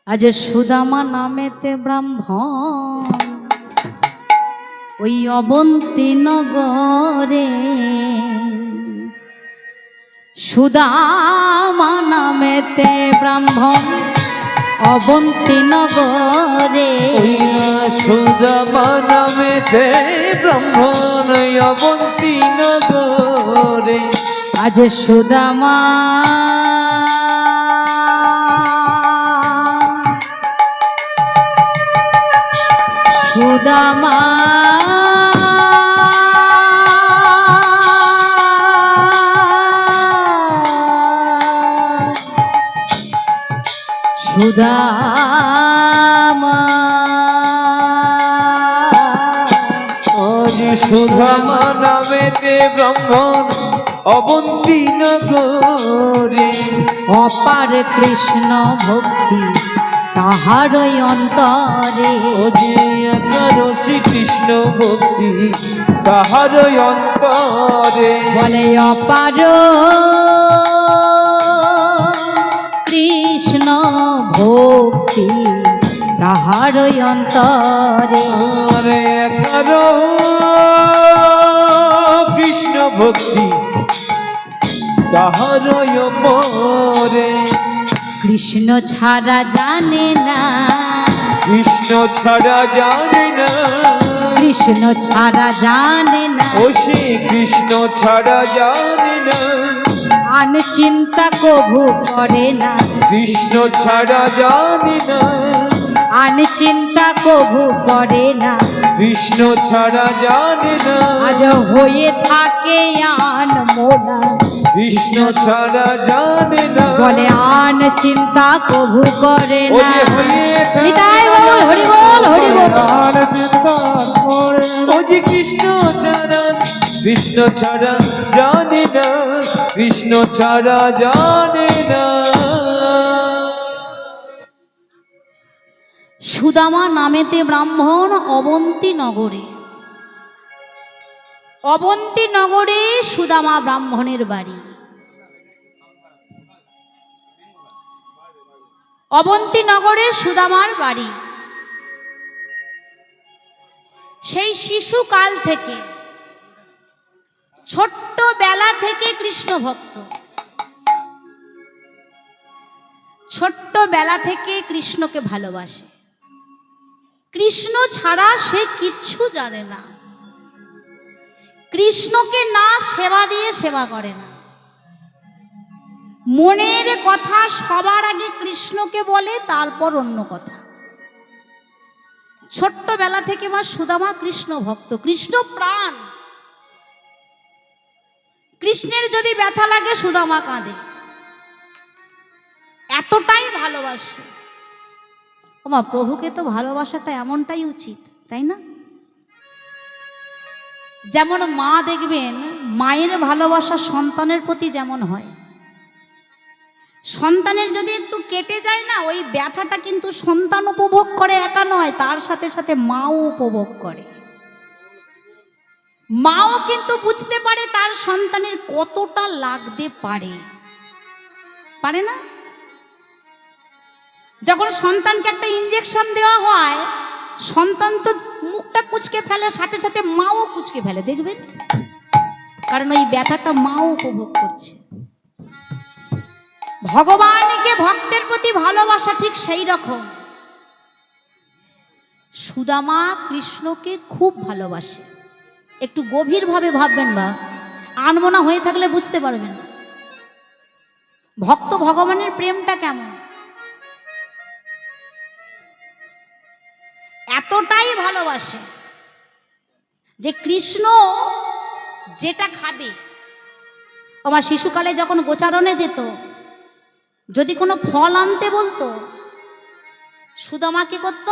আজ সুদামা নামেতে ব্রাহ্মণ ওই অবন্তী নগরে, সুদামা নামেতে ব্রাহ্মণ অবন্তী নগরে, সুদামা নামেতে ব্রাহ্মণ অবন্তী নগরে। আজ সুদামা সুদামা সুদামা আজ সুদামা নামেতে ব্রাহ্মণ অবন্তী নগরে, অপার কৃষ্ণ ভক্তি তাহারই অন্তরে, ও যে একারো শ্রীকৃষ্ণ ভক্তি তাহারই অন্তরে। বলে অপার কৃষ্ণ ভক্তি তাহারই অন্তরে, আরে একারো কৃষ্ণ ভক্তি তাহারই পরে। কৃষ্ণ ছাড়া জানে না, কৃষ্ণ ছাড়া জানে না, কৃষ্ণ ছাড়া জানে না, ও শ্রী কৃষ্ণ ছাড়া জানে না, আন চিন্তা কভু করে না, কৃষ্ণ ছাড়া জানে না, আন চিন্তা কভু করে না, কৃষ্ণ ছাড়া জানে না, আজ হয়ে থাকে আন মোনা, কৃষ্ণ ছাড়া জানে না, বলে আন চিন্তা কভু করে ও না। যে হয়ে থাকে নিতাই বল, হরি বল, হরি বল। আর চিন্তা করে না। ও যে কৃষ্ণ ছাড়া, কৃষ্ণ ছাড়া জানে না, কৃষ্ণ ছাড়া জানে না। সুদামা নামেতে ব্রাহ্মণ অবন্তী নগরে, অবন্তী নগরে সুদামা ব্রাহ্মণের বাড়ি। অবন্তী নগরে সুদামার বাড়ি। সেই শিশুকাল থেকে, ছোট্ট বেলা থেকে কৃষ্ণ ভক্ত, ছোট্ট বেলা থেকে কৃষ্ণকে ভালোবাসে। কৃষ্ণ ছাড়া সে কিচ্ছু জানে না, কৃষ্ণকে না সেবা দিয়ে সেবা করে না। মনের কথা সবার আগে কৃষ্ণকে বলে, তারপর অন্য কথা। ছোট্টবেলা থেকে মা সুদামা কৃষ্ণ ভক্ত, কৃষ্ণ প্রাণ। কৃষ্ণের যদি ব্যথা লাগে সুদামা কাঁদে, এতটাই ভালোবাসে। ওমা, প্রভুকে তো ভালোবাসাটা এমনটাই উচিত, তাই না? যেমন মা দেখবেন, মায়ের ভালোবাসা সন্তানের প্রতি যেমন হয়, সন্তানের যদি একটু কেটে যায় না, ওই ব্যথাটা কিন্তু সন্তান উপভোগ করে একা নয়, তার সাথে সাথে মাও উপভোগ করে। মাও কিন্তু বুঝতে পারে তার সন্তানের কতটা লাগতে পারে, পারে না? যখন সন্তানকে একটা ইঞ্জেকশন দেওয়া হয়, সন্তান তো মুখটা কুঁচকে ফেলে, সাথে সাথে মাও কুঁচকে ফেলে, দেখবেন, কারণ ওই ব্যথাটা মাও উপভোগ করছে। ভগবানকে ভক্তের প্রতি ভালোবাসা ঠিক সেই রকম। সুদামা কৃষ্ণকে খুব ভালোবাসে। একটু গভীরভাবে ভাববেন, বা আনমনা হয়ে থাকলে বুঝতে পারবেন ভক্ত ভগবানের প্রেমটা কেমন। এতটাই ভালোবাসে যে কৃষ্ণ যেটা খাবে, আমার শিশুকালে যখন গোচারণে যেত, যদি কোনো ফল আনতে বলতো, সুদামা কি করত,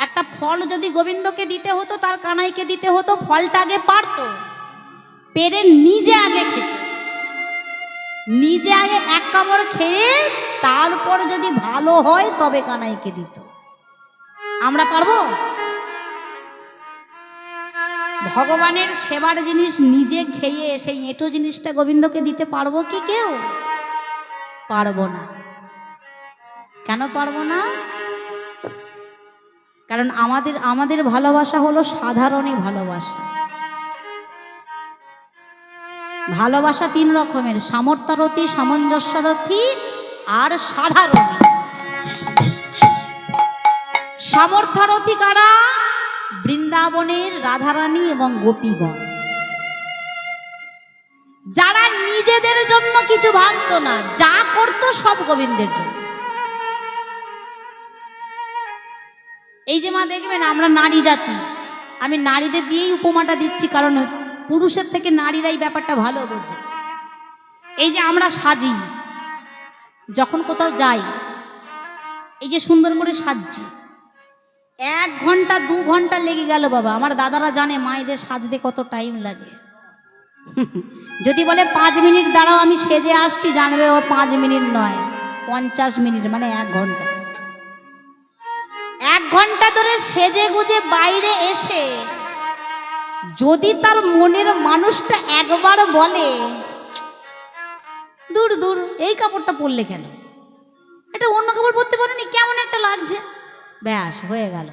একটা ফল যদি গোবিন্দকে দিতে হতো, তার কানাইকে দিতে হতো, ফলটা আগে পারত, পেরে নিজে আগে খেত, নিজে আগে এক কামড় খেয়ে তারপর যদি ভালো হয় তবে কানাইকে দিত। আমরা পারবো? ভগবানের সেবার জিনিস নিজে খেয়ে সেই এঁটো জিনিসটা গোবিন্দকে দিতে পারবো কি কেউ? পারবো না। কেন পারবো না? কারণ আমাদের ভালোবাসা হলো সাধারণই ভালোবাসা। ভালোবাসা 3 রকমের, সামর্থ্যরথী, সামঞ্জস্যরথী আর সাধারণী। সামর্থ্যরথী কারা? বৃন্দাবনের রাধারানী এবং গোপীগণ, যারা নিজেদের জন্য কিছু ভাবতো না, যা করতো সব গোবিন্দের জন্য। এই যে মা দেখবেন আমরা নারী জাতি, আমি নারীদের দিয়েই উপমাটা দিচ্ছি, কারণ পুরুষের থেকে নারীরাই ব্যাপারটা ভালো বোঝে। এই যে আমরা সাজি, যখন কোথাও যাই, এই যে সুন্দর করে সাজছি, 1 ঘন্টা 2 ঘন্টা লেগে গেল বাবা। আমার দাদারা জানে মায়েদের সাজতে কত টাইম লাগে। যদি বলে 5 মিনিট দাঁড়াও আমি সেজে আসছি, জানবে ও 5 মিনিট নয়, 50 মিনিট, মানে 1 ঘন্টা। 1 ঘন্টা ধরে সেজে গুজে বাইরে এসে যদি তার মনের মানুষটা একবার বলে, দূর দূর এই কাপড়টা পরলে কেন, এটা অন্য কাপড় পরতে পারোনি, কেমন একটা লাগছে, ব্যাস হয়ে গেল।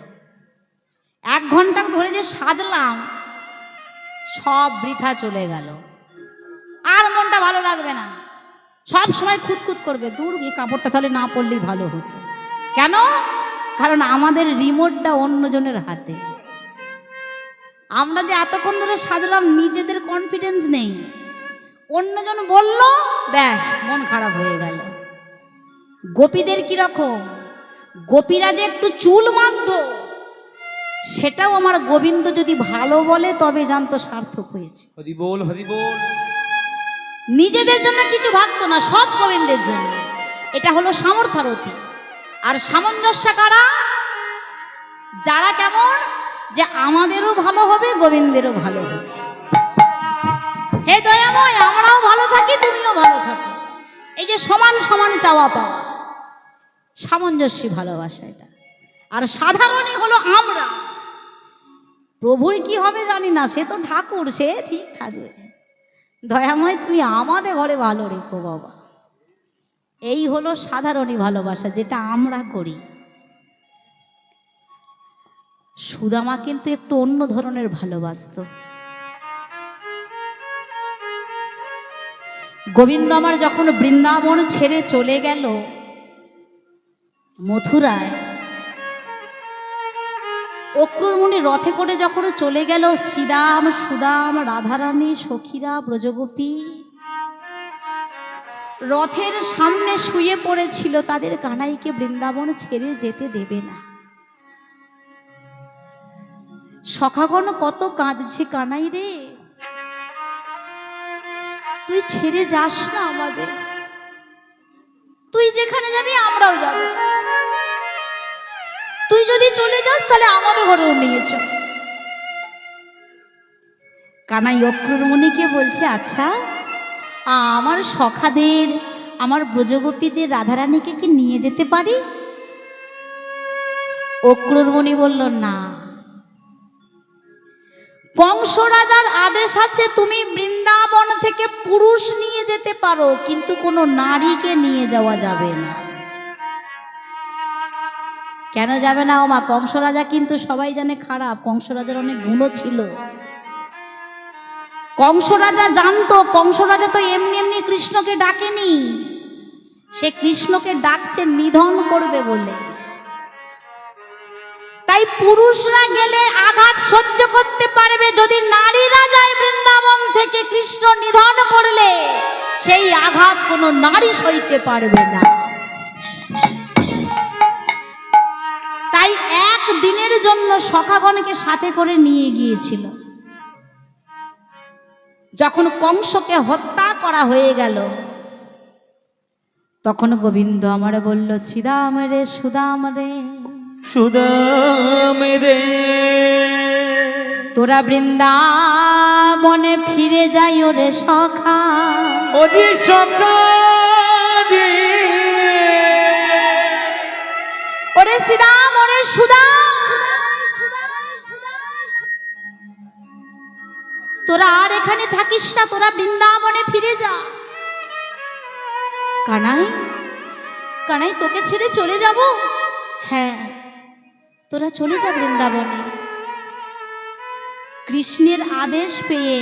1 ঘন্টা ধরে যে সাজলাম সব বৃথা চলে গেল, আর মনটা ভালো লাগবে না, সব সময় খুঁতখুত করবে, দূর এই কাপড়টা তাহলে না পরলেই ভালো হতো। কেন? কারণ আমাদের রিমোটটা অন্যজনের হাতে। আমরা যে এতক্ষণ ধরে সাজলাম, নিজেদের কনফিডেন্স নেই, অন্যজন বলল ব্যাস মন খারাপ হয়ে গেল। গোপীদের কিরকম? গোপীরা যে একটু চুল বাঁধত, সেটাও আমার গোবিন্দ যদি ভালো বলে তবে জানতো সার্থক হয়েছে। হরি বল, হরি বল। নিজেদের জন্য কিছু ভাবতো না, সব গোবিন্দের জন্য। এটা হলো সামর্থ্যরথী। আর সামঞ্জস্য কারা? যারা কেমন, যে আমাদেরও ভালো হবে, গোবিন্দেরও ভালো হবে। হে দয়াময়, আমরাও ভালো থাকি, তুমিও ভালো থাকো। এই যে সমান সমান চাওয়া পাওয়া, সামঞ্জস্যী ভালোবাসা এটা। আর সাধারণই হলো আমরা। প্রভুর কি হবে জানি না, সে তো ঠাকুর, সে ঠিক থাকবে। দয়াময় তুমি আমাদের ঘরে ভালো রেখো বাবা। এই হলো সাধারণই ভালোবাসা, যেটা আমরা করি। সুদামা কিন্তু একটু অন্য ধরনের ভালোবাসত। গোবিন্দ আমার যখন বৃন্দাবন ছেড়ে চলে গেল মথুরায়, অক্রুরমুনি রথে করে যখন চলে গেল, শ্রীদাম, সুদাম, রাধারানী, সখীরা, ব্রজগোপী রথের সামনে শুয়ে পড়েছিল। তাদের কানাইকে বৃন্দাবন ছেড়ে যেতে দেবে না। সখাগণ কত কাঁদছে, কানাই রে তুই ছেড়ে যাস না আমাদের, তুই যেখানে যাবি আমরাও যাব, তুই যদি চলে যাস তাহলে আমাদের ঘরেও নিয়ে চল। কানাই অক্রুরমুনিকে বলছে, আচ্ছা আমার সখাদের, আমার ব্রজগোপীদের, রাধারানীকে কি নিয়ে যেতে পারি? অক্রুরমুনি বলল, না, কংস রাজার আদেশ আছে তুমি বৃন্দাবন থেকে পুরুষ নিয়ে যেতে পারো, কিন্তু কোনো নারীকে নিয়ে যাওয়া যাবে না। কেন যাবে না ও মা? কংস রাজা কিন্তু সবাই জানে খারাপ, কংস রাজার অনেক গুণও ছিল। কংস রাজা জানতো, কংস রাজা তো এমনি এমনি কৃষ্ণকে ডাকেনি, সে কৃষ্ণকে ডাকছে নিধন করবে বলে। তাই পুরুষরা গেলে আঘাত সহ্য করতে পারবে, যদি নারীরা যায় বৃন্দাবন থেকে কৃষ্ণ নিধন করলে সেই আঘাত কোনো নারী সইতে পারবে না। তাই 1 দিনের জন্য সখাগণকে সাথে করে নিয়ে গিয়েছিল। যখন কংসকে হত্যা করা হয়ে গেল, তখন গোবিন্দ আমার বলল, শ্রীরাম রে, সুদাম রে, সুদাম রে, তোরা বৃন্দাবনে ফিরে যাই ওরে সখা। ওরে সখা রে, ওরে শ্রীরাম, ওরে সুদাম, তোরা আর এখানে থাকিস না, তোরা বৃন্দাবনে ফিরে যা। কানাই কানাই তোকে ছেড়ে চলে যাব? হ্যাঁ, তোরা চলে যা বৃন্দাবনে। কৃষ্ণের আদেশ পেয়ে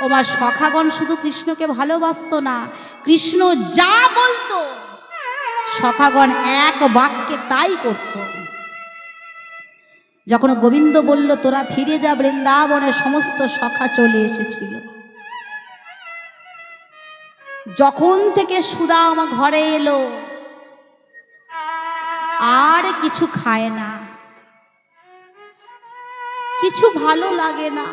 ওমা সখাগণ শুধু কৃষ্ণকে ভালোবাসতো না, কৃষ্ণ যা বলতো সখাগণ এক বাক্যে তাই করত। যখন গোবিন্দ বলল তোরা ফিরে যা বৃন্দাবনে, সমস্ত সখা চলে এসেছিল। যখন থেকে সুদামা ঘরে এলো আর কিছু খায় না, কিছু ভালো লাগে না।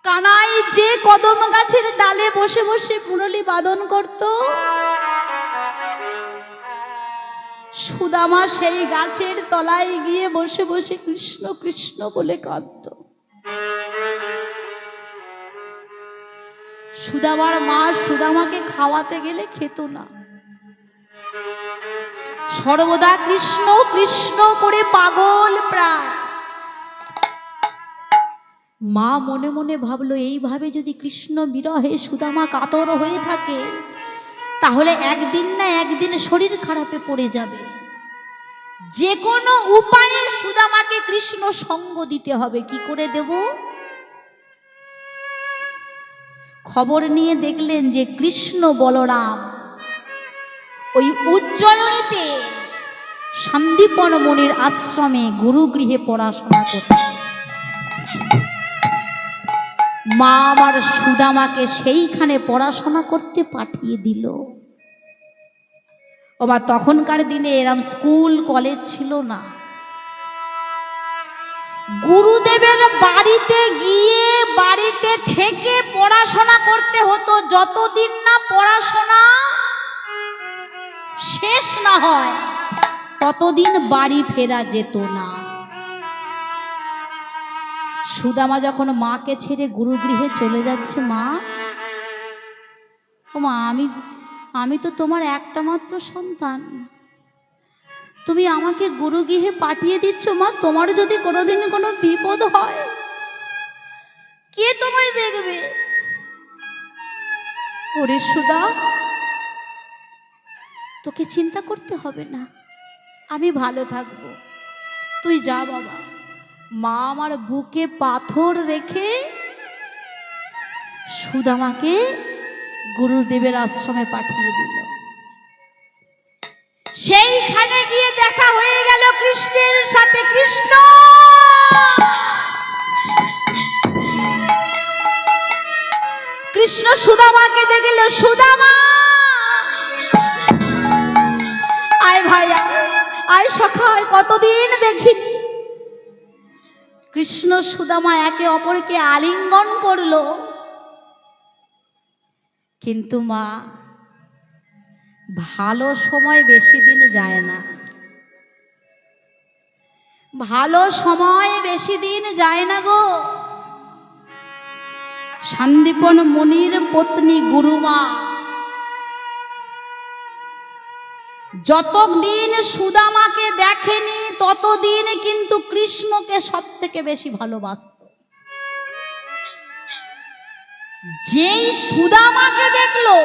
কানাই যে কদম গাছের ডালে বসে বসে মুরলি বাদন করত, সুদামা সেই গাছের তলায় গিয়ে বসে বসে কৃষ্ণ কৃষ্ণ বলে কাঁদত। সুদামার মা সুদামাকে খাওয়াতে গেলে খেত না, সর্বদা কৃষ্ণ কৃষ্ণ করে পাগল প্রায়। মা মনে মনে ভাবলো এইভাবে যদি কৃষ্ণ বিরহে সুদামা কাতর হয়ে থাকে তাহলে একদিন না একদিন শরীর খারাপে পড়ে যাবে, যে কোনো উপায়ে সুদামাকে কৃষ্ণ সঙ্গ দিতে হবে। কি করে দেব? খবর নিয়ে দেখলেন যে কৃষ্ণ বলরাম ওই উজ্জয়িনীতে সন্দীপন মুনির আশ্রমে গুরুগৃহে পড়াশোনা করছে। মা আমার সুদামাকে সেইখানে পড়াশোনা করতে পাঠিয়ে দিল। ওমা তখনকার দিনে এরম স্কুল কলেজ ছিল না। গুরুদেবের বাড়িতে গিয়ে বাড়িতে থেকে পড়াশোনা করতে হতো, যতদিন না পড়াশোনা শেষ না হয় ততদিন বাড়ি ফেরা যেত না। সুদামা যখন মাকে ছেড়ে গুরুগৃহে চলে যাচ্ছে, মা ও মা, আমি তো তোমার একটা মাত্র সন্তান, তুমি আমাকে গুরুগৃহে পাঠিয়ে দিচ্ছ মা, তোমার যদি কোনোদিন কোনো বিপদ হয় কে তোমায় দেখবে? ওরে সুদা, তোকে চিন্তা করতে হবে না, আমি ভালো থাকবো, তুই যা বাবা। মা আমার বুকে পাথর রেখে সুদামাকে গুরুদেবের আশ্রমে পাঠিয়ে দিল। সেইখানে গিয়ে দেখা হয়ে গেল কৃষ্ণের সাথে। কৃষ্ণ কৃষ্ণ সুদামাকে দেখল, সুদামা আয় ভাই আয় সখা, কতদিন দেখিনি। কৃষ্ণ সুদামা একে অপরকে আলিঙ্গন করলো। কিন্তু মা, ভালো সময় বেশি দিন যায় না, ভালো সময় বেশি দিন যায় না গো। সন্দীপন মুনির পত্নী গুরুমা যতদিন সুদামাকে দেখেনি ততদিন কিন্তু কৃষ্ণকে সব থেকে বেশি ভালোবাসত। যেই সুদামাকে দেখলো,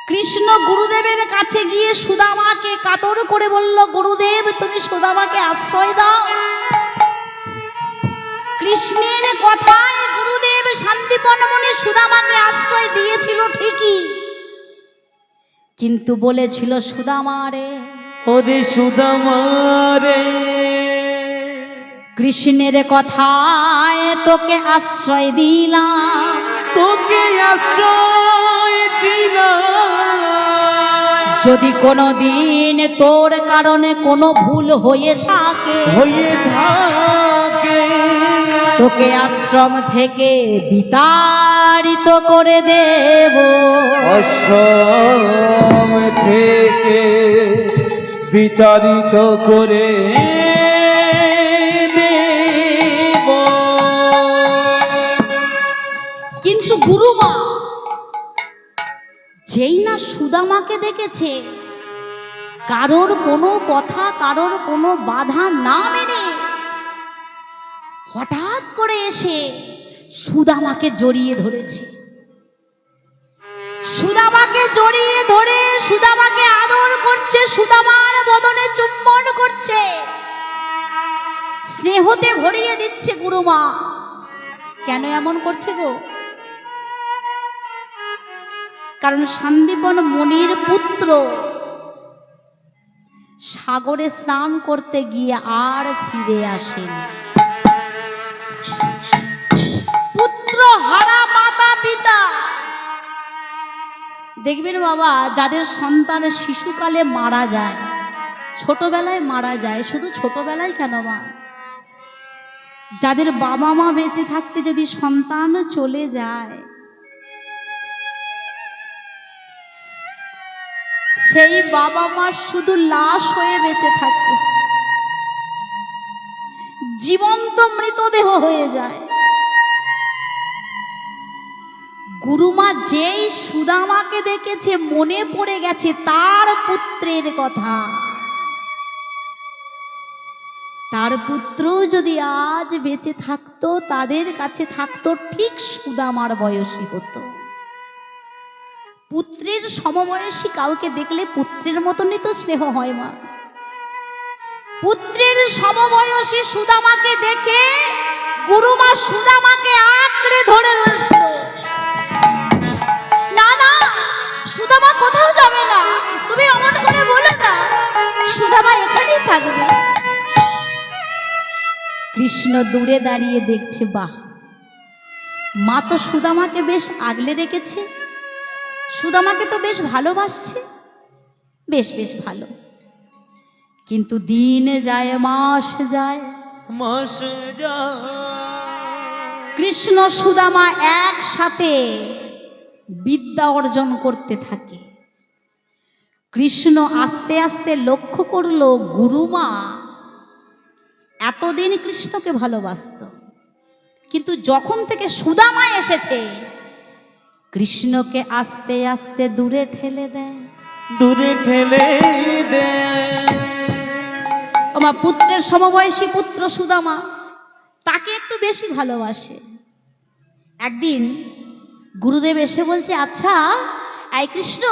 কৃষ্ণ গুরুদেবের কাছে গিয়ে সুদামাকে কাতর করে বলল, গুরুদেব তুমি সুদামাকে আশ্রয় দাও। কৃষ্ণের কথায় গুরুদেব সন্দীপন মুনি সুদামাকে আশ্রয় দিয়েছিল ঠিকই, কিন্তু বলেছিল সুদামা রে, ওরে সুদামা রে, কৃষ্ণের কথায় তোকে আশ্রয় দিলাম, তোকে আশ্রয় দিলাম। যদি কোনো দিন তোর কারণে কোনো ভুল হয়ে থাকে, তোকে আশ্রম থেকে বিতাড়িত করে দেব, আশ্রম থেকে বিতাড়িত করে দেব। কিন্তু গুরুমা যেই না সুদামাকে দেখেছে, কারোর কোনো কথা কারোর কোনো বাধা না মেনে হঠাৎ করে এসে সুদামাকে জড়িয়ে ধরেছে। সুদামাকে জড়িয়ে ধরে সুদামাকে আদর করছে, সুদামার বদনে চুম্বন করছে, স্নেহতে ভরিয়ে দিচ্ছে গুরুমা। কেন এমন করছে গো? কারণ সন্দীপন মুনির পুত্র সাগরে স্নান করতে গিয়ে আর ফিরে আসেনি। পুত্র হারা মাতা পিতা, দেখবেন বাবা, যাদের সন্তানের শিশুকালে মারা যায়, ছোটবেলায় মারা যায়, শুধু ছোটবেলায় কেন মা, যাদের বাবা মা বেঁচে থাকতে যদি সন্তান চলে যায়, সেই বাবা মা শুধু লাশ হয়ে বেঁচে থাকে, জীবন্ত মৃতদেহ হয়ে যায়। গুরুমা যেই সুদামাকে দেখেছে মনে পড়ে গেছে তার পুত্রের কথা। তার পুত্র যদি আজ বেঁচে থাকতো, তাদের কাছে থাকতো, ঠিক সুদামার বয়সী হতো। পুত্রের সমবয়সী কাউকে দেখলে পুত্রের মতনই তো স্নেহ হয় মা। পুত্রের সমবয়সী সুদামাকে দেখে গুরুমা সুদামাকে আঁকড়ে ধরে রইল। না না, সুদামা কোথাও যাবে না, তুমি অমন করে বলো না, সুদামা এখানেই থাকবে। কৃষ্ণ দূরে দাঁড়িয়ে দেখছে, বাহ, মা তো সুদামাকে বেশ আগলে রেখেছে, সুদামাকে তো বেশ ভালোবাসছে, বেশ বেশ ভালো। কিন্তু দিন যায়, মাস যায়, মাস যায়, কৃষ্ণ সুদামা একসাথে বিদ্যা অর্জন করতে থাকে। কৃষ্ণ আস্তে আস্তে লক্ষ্য করলো গুরুমা এতদিন কৃষ্ণকে ভালোবাসত, কিন্তু যখন থেকে সুদামা এসেছে কৃষ্ণকে আস্তে আস্তে দূরে ঠেলে দেয়, দূরে ঠেলে দেয়। আমার পুত্রের সমবয়সী পুত্র সুদামা তাকে একটু বেশি ভালোবাসে। একদিন গুরুদেব এসে বলছে, আচ্ছা এই কৃষ্ণ,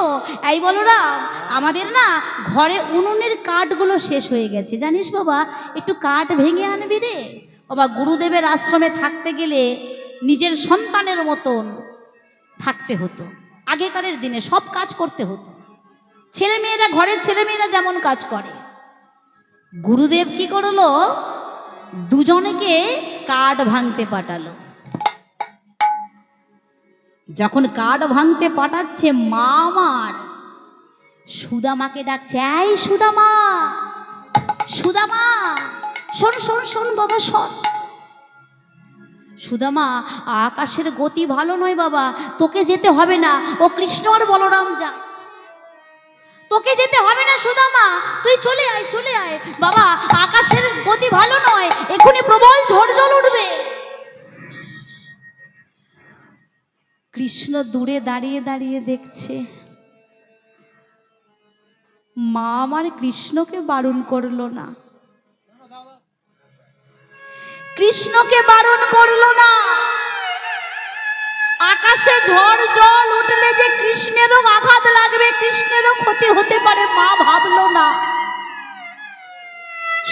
এই বলরাম, আমাদের না ঘরে উনুনের কাঠগুলো শেষ হয়ে গেছে, জানিস বাবা, একটু কাঠ ভেঙে আনবি রে। বাবা, গুরুদেবের আশ্রমে থাকতে গেলে নিজের সন্তানের মতন থাকতে হতো। আগেকারের দিনে সব কাজ করতে হতো, ছেলেমেয়েরা, ঘরের ছেলেমেয়েরা যেমন কাজ করে। গুরুদেব কি করলো, দুজনকে কাঠ ভাঙতে পাঠালো। যখন কাঠ ভাঙতে পাঠাচ্ছে, মা আমার সুদামাকে ডাকছে, এই সুদামা, সুদামা, শোন শোন শোন বাবা, শোন। সুদামা, আকাশের গতি ভালো নয় বাবা, তোকে যেতে হবে না, ও কৃষ্ণ আর বলরাম যা, তোকে যেতে হবে না সুদামা, তুই চলে আয়, চলে আয় বাবা, আকাশের গতি ভালো নয়, এখনই প্রবল ঝড় জল উঠবে। কৃষ্ণ দূরে দাঁড়িয়ে দাঁড়িয়ে দেখছে, মা আমার কৃষ্ণকে বারণ করলো না, কৃষ্ণকে বারণ করলো না। আকাশে ঝড় জল উঠলে যে কৃষ্ণেরও আঘাত লাগবে, কৃষ্ণেরও ক্ষতি হতে পারে, মা ভাবলো না,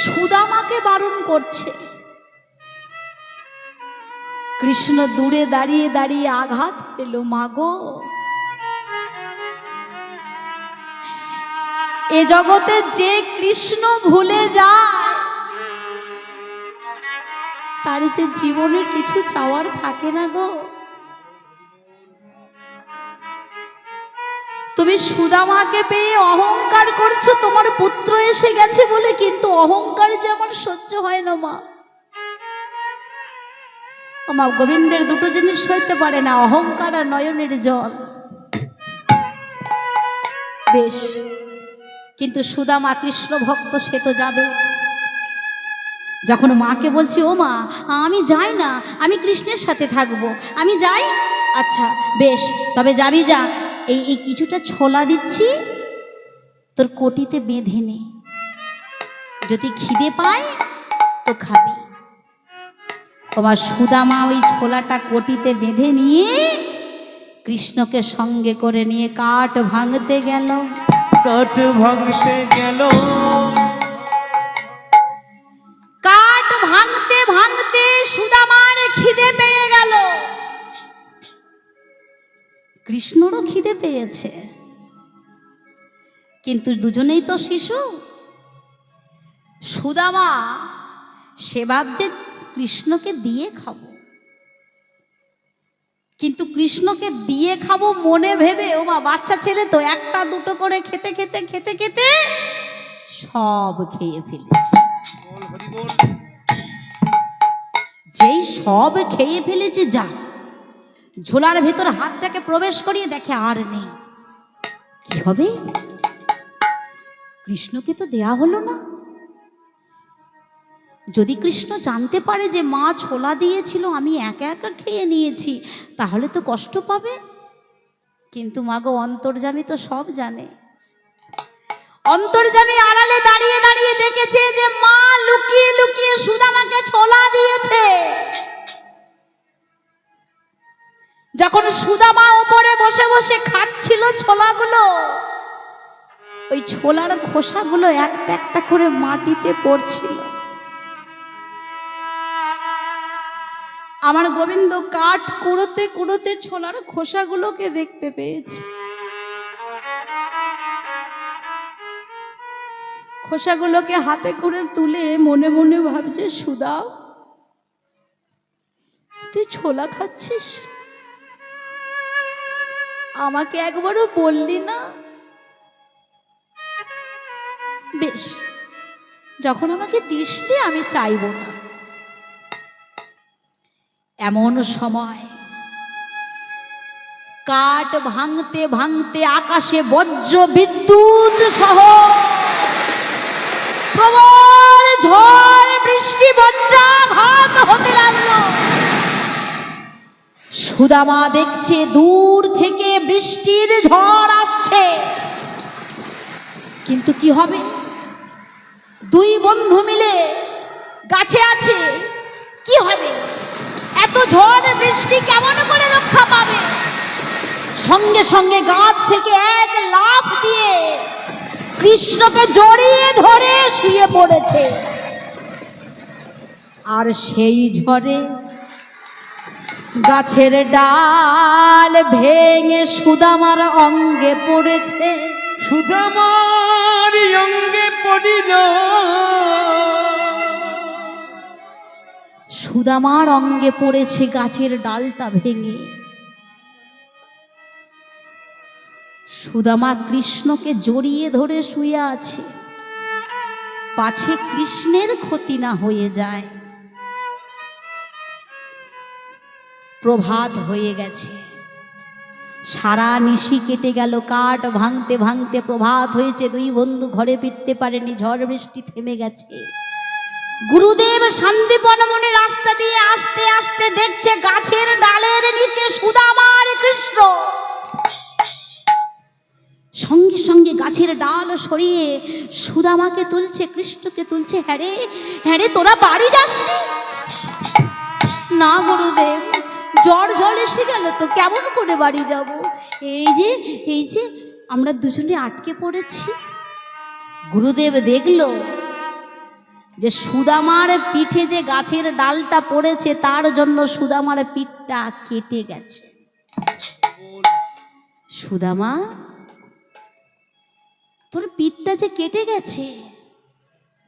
সুদামাকে বারণ করছে। কৃষ্ণ দূরে দাঁড়িয়ে দাঁড়িয়ে আঘাত পেল, মাগো, এ জগতে যে কৃষ্ণ ভুলে যায় তার যে জীবনের কিছু চাওয়ার থাকে না গো। তুমি সুদামাকে পেয়ে অহংকার করছো, তোমার পুত্র এসে গেছে বলে, কিন্তু অহংকার যে আমার সহ্য হয় না মা। মা গোবিন্দের দুটো জিনিস সইতে পারে না, অহংকার আর নয়নের জল। বেশ, কিন্তু সুদামা কৃষ্ণ ভক্ত, সে তো যাবে। যখন মাকে বলছি, ও মা, আমি যাই না, আমি কৃষ্ণের সাথে থাকবো, আমি যাই। আচ্ছা বেশ, তবে যাবি যা, এই কিছুটা ছোলা দিচ্ছি, তোর কোটিতে বেঁধে নে, যদি খিদে পায় তো খাবি। তোমার সুদামা ওই ছোলাটা কোটিতে বেঁধে নিয়ে কৃষ্ণকে সঙ্গে করে নিয়ে কাঠ ভাঙতে গেল। কাঠ ভাঙতে গেল, কাঠ ভাঙতে ভাঙতে সুদামার খিদে পেয়ে গেল। কৃষ্ণরও খিদে পেয়েছে, কিন্তু দুজনেই তো শিশু। সুদামা সে ভাবছে কৃষ্ণকে দিয়ে খাবো, কিন্তু কৃষ্ণকে দিয়ে খাবো মনে ভেবে, ও মা বাচ্চা ছেলে তো, একটা দুটো করে খেতে খেতে খেতে খেতে সব খেয়ে ফেলেছে। যেই সব খেয়ে ফেলেছে, যা ঝোলার ভেতর হাতটাকে প্রবেশ করিয়ে দেখে আর নেই। কি হবে? কৃষ্ণকে তো দেয়া হলো না। যদি কৃষ্ণ জানতে পারে যে মা ছোলা দিয়েছিল, আমি একা একা খেয়ে নিয়েছি, তাহলে তো কষ্ট পাবে। কিন্তু মাগো অন্তর্যামী তো সব জানে। অন্তর্যামী আড়ালে দাঁড়িয়ে দাঁড়িয়ে দেখেছে যে মা লুকিয়ে লুকিয়ে সুদামাকে ছোলা দিয়েছে। যখন সুদামা উপরে বসে বসে খাচ্ছিল ছোলাগুলো, ওই ছোলার খোসাগুলো একটা একটা করে মাটিতে পড়ছিল। আমার গোবিন্দ কাঠ কুড়োতে কুড়োতে ছোলার খোসাগুলোকে দেখতে পেয়েছে। খোসাগুলোকে হাতে করে তুলে মনে মনে ভাবছে, সুদা তুই ছোলা খাচ্ছিস, আমাকে একবারও বললি না। বেশ, যখন আমাকে দিসনি আমি চাইব না। এমন সময় কাঠ ভাঙতে ভাঙতে আকাশে বজ্র বিদ্যুৎ সহ প্রবল ঝড় বৃষ্টি বজ্রাঘাত হতে লাগলো। সুদামা দেখছে দূর থেকে বৃষ্টির ঝড় আসছে, কিন্তু কি হবে? দুই বন্ধু মিলে গাছে আছে, কি হবে? এত ঝড় বৃষ্টি কেমন করে রক্ষা পাবে? সঙ্গে সঙ্গে গাছ থেকে এক লাফ দিয়ে কৃষ্ণকে জড়িয়ে ধরে শুয়ে পড়েছে। আর সেই ঝড়ে গাছের ডাল ভেঙে সুদামার অঙ্গে পড়েছে। সুদামার অঙ্গে পড়িল, সুদামার অঙ্গে পড়েছে গাছের ডালটা ভেঙে। সুদামা কৃষ্ণকে জড়িয়ে ধরে শুয়ে আছে, পাছে কৃষ্ণের ক্ষতি না হয়ে যায়। প্রভাত হয়ে গেছে, সারা নিশি কেটে গেল, কাঠ ভাঙতে ভাঙতে প্রভাত হয়েছে। দুই বন্ধু ঘরে ফিরতে পারেনি, ঝড় বৃষ্টি থেমে গেছে। গুরুদেব শান্তিপন মনে রাস্তা দিয়ে আস্তে আস্তে দেখছে গাছের ডালের নিচে সুদামা আর কৃষ্ণ। সঙ্গে সঙ্গে গাছের ডাল সরিয়ে সুদামাকে তুলছে, কৃষ্ণকে তুলছে। হ্যাঁ রে তোরা বাড়ি যাসনি? না গুরুদেব, জ্বর জল এসে গেল তো, কেমন করে বাড়ি যাব? এই যে আমরা দুজনে আটকে পড়েছি। গুরুদেব দেখল যে সুদামার পিঠে যে গাছের ডালটা পড়েছে, তার জন্য সুদামার পিঠটা কেটে গেছে। সুদামা, তোর পিঠটা যে কেটে গেছে,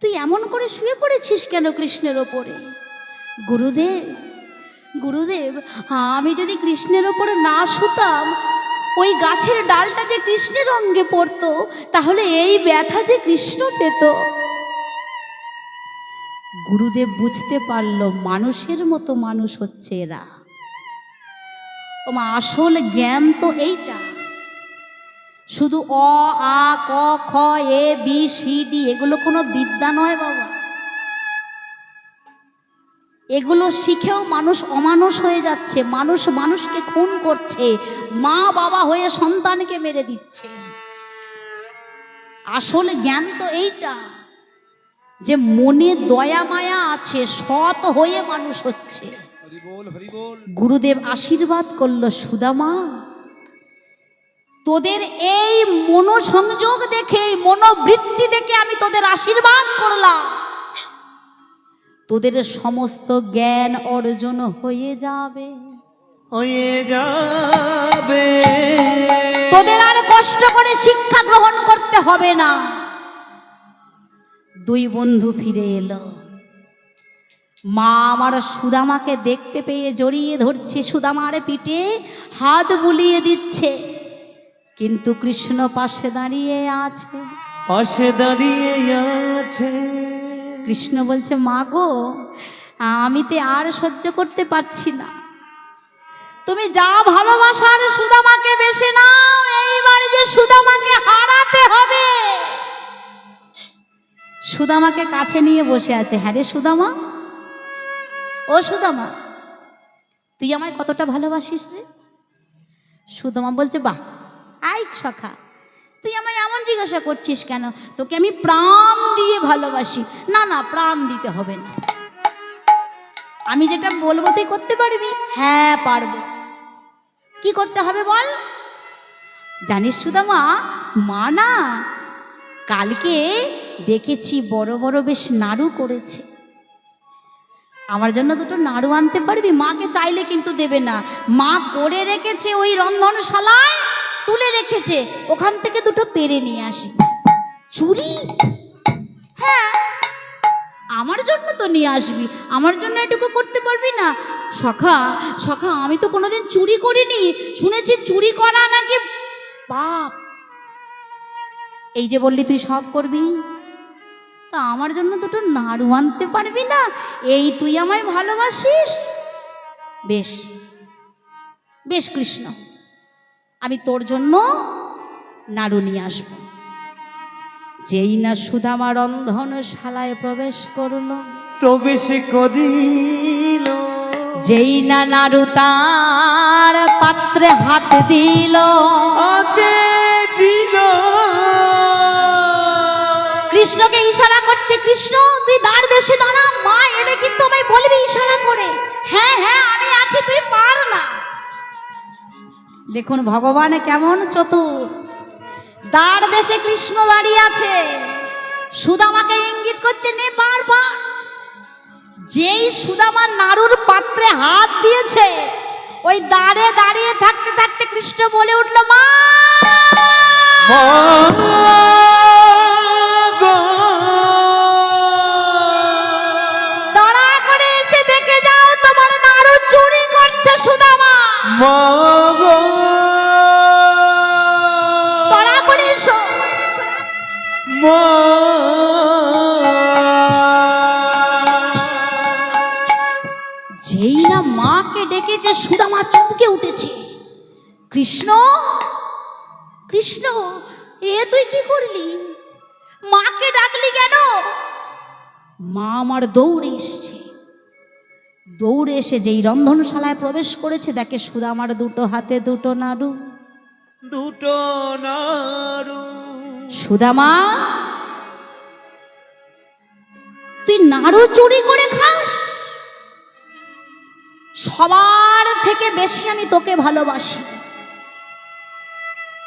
তুই এমন করে শুয়ে পড়েছিস কেন কৃষ্ণের ওপরে? গুরুদেব, আমি যদি কৃষ্ণের ওপরে না শুতাম, ওই গাছের ডালটা যে কৃষ্ণের অঙ্গে পড়তো, তাহলে এই ব্যথা যে কৃষ্ণ পেত। গুরুদেব বুঝতে পারলো মানুষের মতো মানুষ হচ্ছে এরা। আসল জ্ঞান তো এইটা। শুধু অ আ ক খ এ বি সি ডি এগুলো কোনো বিদ্যা নয় বাবা। এগুলো শিখেও মানুষ অমানুষ হয়ে যাচ্ছে, মানুষ মানুষকে খুন করছে, মা বাবা হয়ে সন্তানকে মেরে দিচ্ছে। আসল জ্ঞান তো এইটা যে মনে দয়া মায়া আছে, সৎ হয়ে মানুষ হচ্ছে। গুরুদেব আশীর্বাদ করলো, সুদামা তোদের এই মনোসংযোগ দেখে, এই মনোবৃত্তি দেখে আমি তোদের আশীর্বাদ করলাম, তোদের সমস্ত জ্ঞান অর্জন হয়ে যাবে, হয়ে যাবে। তোদের আর কষ্ট করে শিক্ষা গ্রহণ করতে হবে না। দুই বন্ধু ফিরে এলো। মা আমার সুদামাকে দেখতে পেয়ে জড়িয়ে ধরছে, সুদামার পিঠে হাত বুলিয়ে দিচ্ছে, কিন্তু কৃষ্ণ পাশে দাঁড়িয়ে আছে, পাশে দাঁড়িয়ে আছে। কৃষ্ণ বলছে, মা গো, আমি তো আর সহ্য করতে পারছি না, তুমি যা ভালোবাসার সুদামাকে বেশে নাও, এইবার যে সুদামাকে হারাতে হবে। সুদামাকে কাছে নিয়ে বসে আছে। হ্যাঁ রে সুদামা, ও সুদামা, তুই আমায় কতটা ভালোবাসিস রে? সুদামা বলছে, বাহ, আই সখা, তুই আমায় এমন জিজ্ঞাসা করছিস কেন? তোকে আমি প্রাণ দিয়ে ভালোবাসি। না না, প্রাণ দিতে হবে না, আমি যেটা বলবো তুই করতে পারবি? হ্যাঁ পারবো। কি করতে হবে বল? জানিস সুদামা, মা না কালকে দেখেছি বড় বড় বেশ নাড়ু করেছে, আমার জন্য দুটো নাড়ু আনতে পারবি? মাকে চাইলে কিন্তু দেবে না, মা করে রেখেছে ওই রন্ধনশালায়, তুলে রেখেছে, ওখান থেকে দুটো পেরে নিয়ে আসবি। চুরি? হ্যাঁ, আমার জন্য তো নিয়ে আসবি, আমার জন্য এটুকু করতে পারবি না? সখা সখা, আমি তো কোনোদিন চুরি করিনি, শুনেছি চুরি করা নাকি পাপ। এই যে বললি তুই সব করবি, তা আমার জন্য দুটো নাড়ু আনতে পারবি না? এই তুই আমায় ভালোবাসিস? বেশ বেশ কৃষ্ণ, আমি তোর জন্য নাড়ু নিয়ে আসব। যেই না সুদামা রন্ধনশালায় প্রবেশ করলো, প্রবেশ করিল, যেই না নাড়ু তার পাত্রে হাত দিল, হাতে দিল। কৃষ্ণকে ইশারা করছে, কৃষ্ণ তুই দ্বার দেশে দাঁড়া, মা এলে কিন্তু আমায় বলবি ইশারা করে। হ্যাঁ হ্যাঁ, আমি আছি, তুই পার না। দেখুন ভগবান কেমন চতুর, দ্বার দেশে কৃষ্ণ দাঁড়িয়ে আছে, সুদামাকে ইঙ্গিত করছে, নে পার পার। যেই সুদামা নাড়ুর পাত্রে হাত দিয়েছে, ওই দ্বারে দাঁড়িয়ে থাকতে থাকতে কৃষ্ণ বলে উঠল, মা দয়া করে এসে দেখে যাও, তোমার নাড়ু চুরি করছে সুদামা। দয়া করে এসো। যেই না মাকে ডেকেছে, সুদামা চমকে উঠেছে। কৃষ্ণ কৃষ্ণ, এ তুই কি করলি? মাকে ডাকলি কেন? মা আমার দৌড়ে এসছে, দৌড়ে এসে যেই রন্ধনশালায় প্রবেশ করেছে, দেখে সুদামার দুটো হাতে দুটো নাড়ু, দুটো নাড়ু। সুদামা, তুই নাড়ু চুরি করে খাস? সবার থেকে বেশি আমি তোকে ভালোবাসি,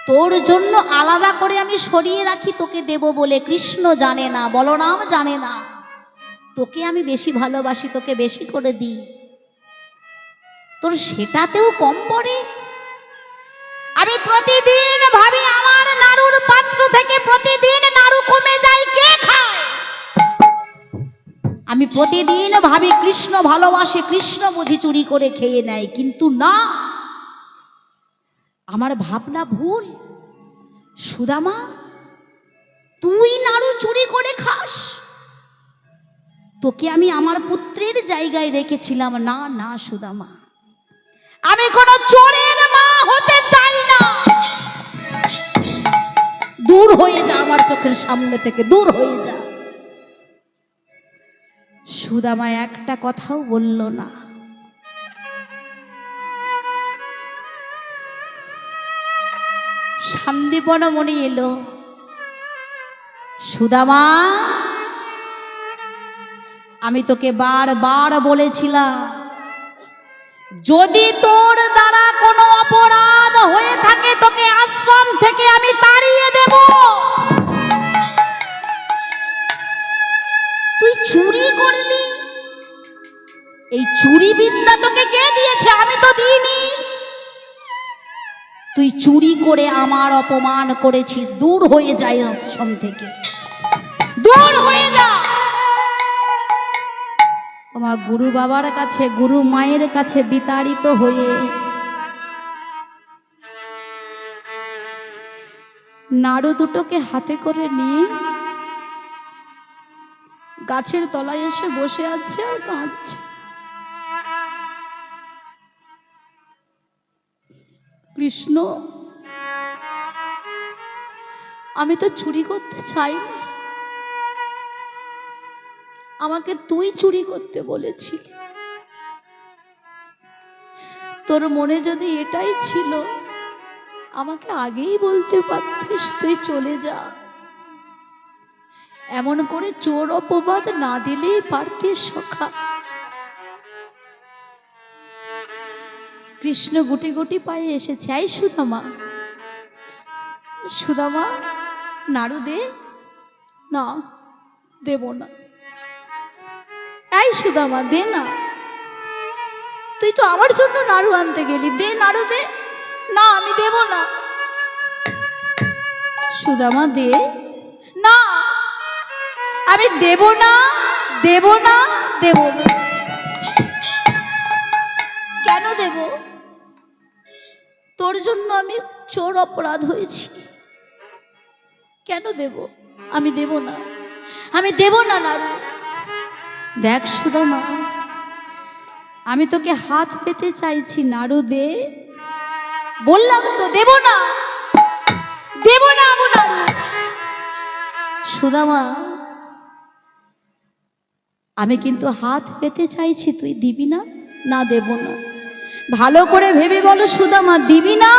তোর জন্য আলাদা করে আমি সরিয়ে রাখি তোকে দেব বলে। কৃষ্ণ জানে না, বলরাম জানে না, তোকে আমি বেশি ভালোবাসি, তোকে বেশি করে দিই, তোর সেটাতেও কম পড়ে। আমি প্রতিদিন ভাবি আমার নাড়ুর পাত্র থেকে প্রতিদিন নাড়ু কমে যায়, কে খায়? আমি প্রতিদিন ভাবি কৃষ্ণ ভালোবাসে, কৃষ্ণ বুঝি চুরি করে খেয়ে নেয়, কিন্তু না, আমার ভাবনা ভুল। সুদামা, তুই নাড়ু চুরি করে খাস, তোকে আমি আমার পুত্রের জায়গায় রেখেছিলাম। না না সুদামা, আমি কোন চোরের মা হতে চাই না, দূর হয়ে যা আমার চোখের সামনে থেকে, দূর হয়ে যা। সুদামা একটা কথাও বলল না। শান্তিপন মনে এলো, সুদামা, আমি তোকে বারবার বলেছিলাম যদি তোর দ্বারা কোনো অপরাধ হয়ে থাকে তোকে আশ্রম থেকে আমি তাড়িয়ে দেব। তুই চুরি করলি, এই চুরি বিদ্যা তোকে কে দিয়েছে? আমি তো দিইনি। তুই চুরি করে আমার অপমান করেছিস, দূর হয়ে যায় আশ্রম থেকে, দূর হয়ে যা। আমার গুরু বাবার কাছে, গুরু মায়ের কাছে বিতাড়িত হয়ে নাড়ু দুটোকে হাতে করে নিয়ে গাছের তলায় এসে বসে আছে আর কাঁদছে। কৃষ্ণ, আমি তো চুরি করতে চাইনি, আমাকে তুই চুরি করতে বলেছিলি। তোর মনে যদি এটাই ছিল আমাকে আগেই বলতে পারতিস, তুই চলে যা। এমন করে চোর অপবাদ না দিলেই পারতিস সখা। কৃষ্ণ গুটি গুটি পায়ে এসেছে। এই সুদামা, সুদামা নাড়ু দে। না, দেব না। এই সুদামা দে না, তুই তো আমার জন্য নাড়ু আনতে গেলি, দে নাড়ু দে। না, আমি দেব না। সুদামা দে। না, আমি দেব না, দেব না, দেব না। কেন দেব? তোর জন্য আমি চোর অপরাধ হয়েছি, কেন দেব? আমি দেব না, আমি দেব না নাড়ু। দেখ সুদামা, আমি তোকে হাত পেতে চাইছি, নাড়ু দে। বললাম তো দেব না, দেব না আমি নাড়ু। সুদামা, আমি কিন্তু হাত পেতে চাইছি, তুই দিবি না? না, দেব না। ভালো করে ভেবে বলো সুদামা, দিবি না?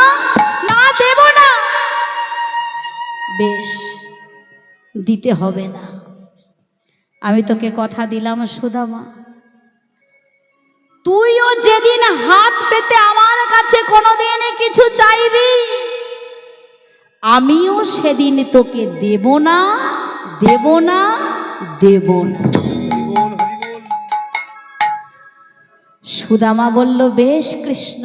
না, দেব না। বেশ, দিতে হবে না। আমি তোকে কথা দিলাম সুদামা, তুইও যেদিন হাত পেতে আমার কাছে কোনোদিন কিছু চাইবি, আমিও সেদিন তোকে দেব না, দেব না, দেব না। সুদামা বলল, বেশ কৃষ্ণ,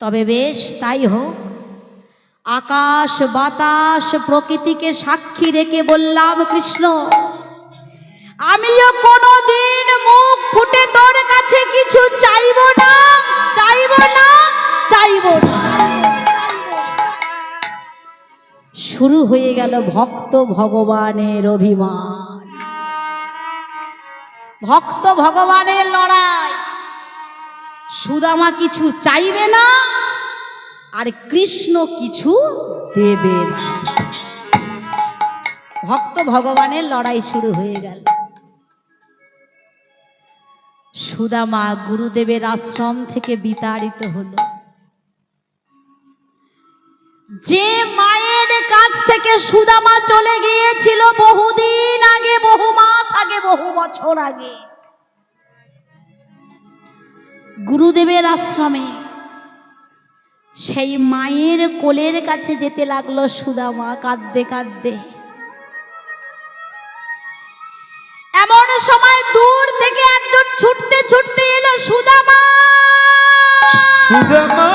তবে বেশ তাই হোক। আকাশ বাতাস প্রকৃতিকে সাক্ষী রেখে বললাম, কৃষ্ণ, আমিও কোনোদিন মুখ ফুটে তোর কাছে কিছু চাইব না, চাইব না, চাইব না। শুরু হয়ে গেল ভক্ত ভগবানের অভিমান, ভক্ত ভগবানের লড়াই। সুদামা কিছু চাইবে না আর কৃষ্ণ কিছু দেবে না। ভক্ত ভগবানের লড়াই শুরু হয়ে গেল। সুদামা গুরুদেবের আশ্রম থেকে বিতাড়িত হলো। যে মায়ের কাছ থেকে সুদামা চলে গিয়েছিল বহুদিন আগে, বহু মাস আগে, বহু বছর আগে, গুরুদেবের আশ্রমে, সেই মায়ের কোলের কাছে যেতে লাগলো সুদামা কাঁদতে কাঁদতে। এমন সময় দূর থেকে একজন ছুটতে ছুটতে এলো। সুদামা, সুদামা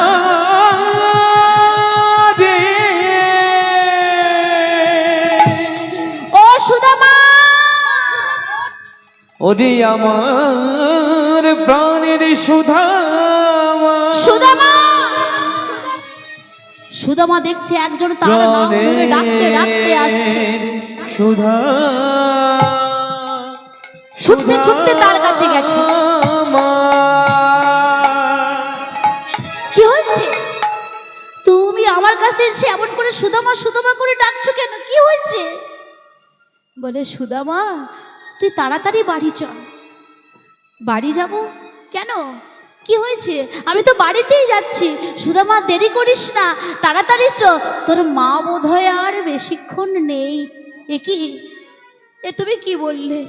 রে, ও সুদামা, ওরে আমার প্রাণের সুদামা। সুদামা, সুদামা দেখছে একজন তার নাম ধরে ডাকতে ডাকতে আসছে। সুধা, ছুটতে ছুটতে তার কাছে গেছে। কি হয়েছে? তুমি আমার কাছে এসে এমন করে সুদামা সুদামা করে ডাকছো কেন? কি হয়েছে? বলে, সুদামা, তুই তাড়াতাড়ি বাড়ি চল। বাড়ি যাব কেন? কি হয়েছে? আমি তো বাড়িতেই যাচ্ছি। সুদামা, দেরি করিস না, তাড়াতাড়ি চ, তোর মা বোধহয় আর বেশিক্ষণ নেই। এ কি, এ তুমি কি বললে?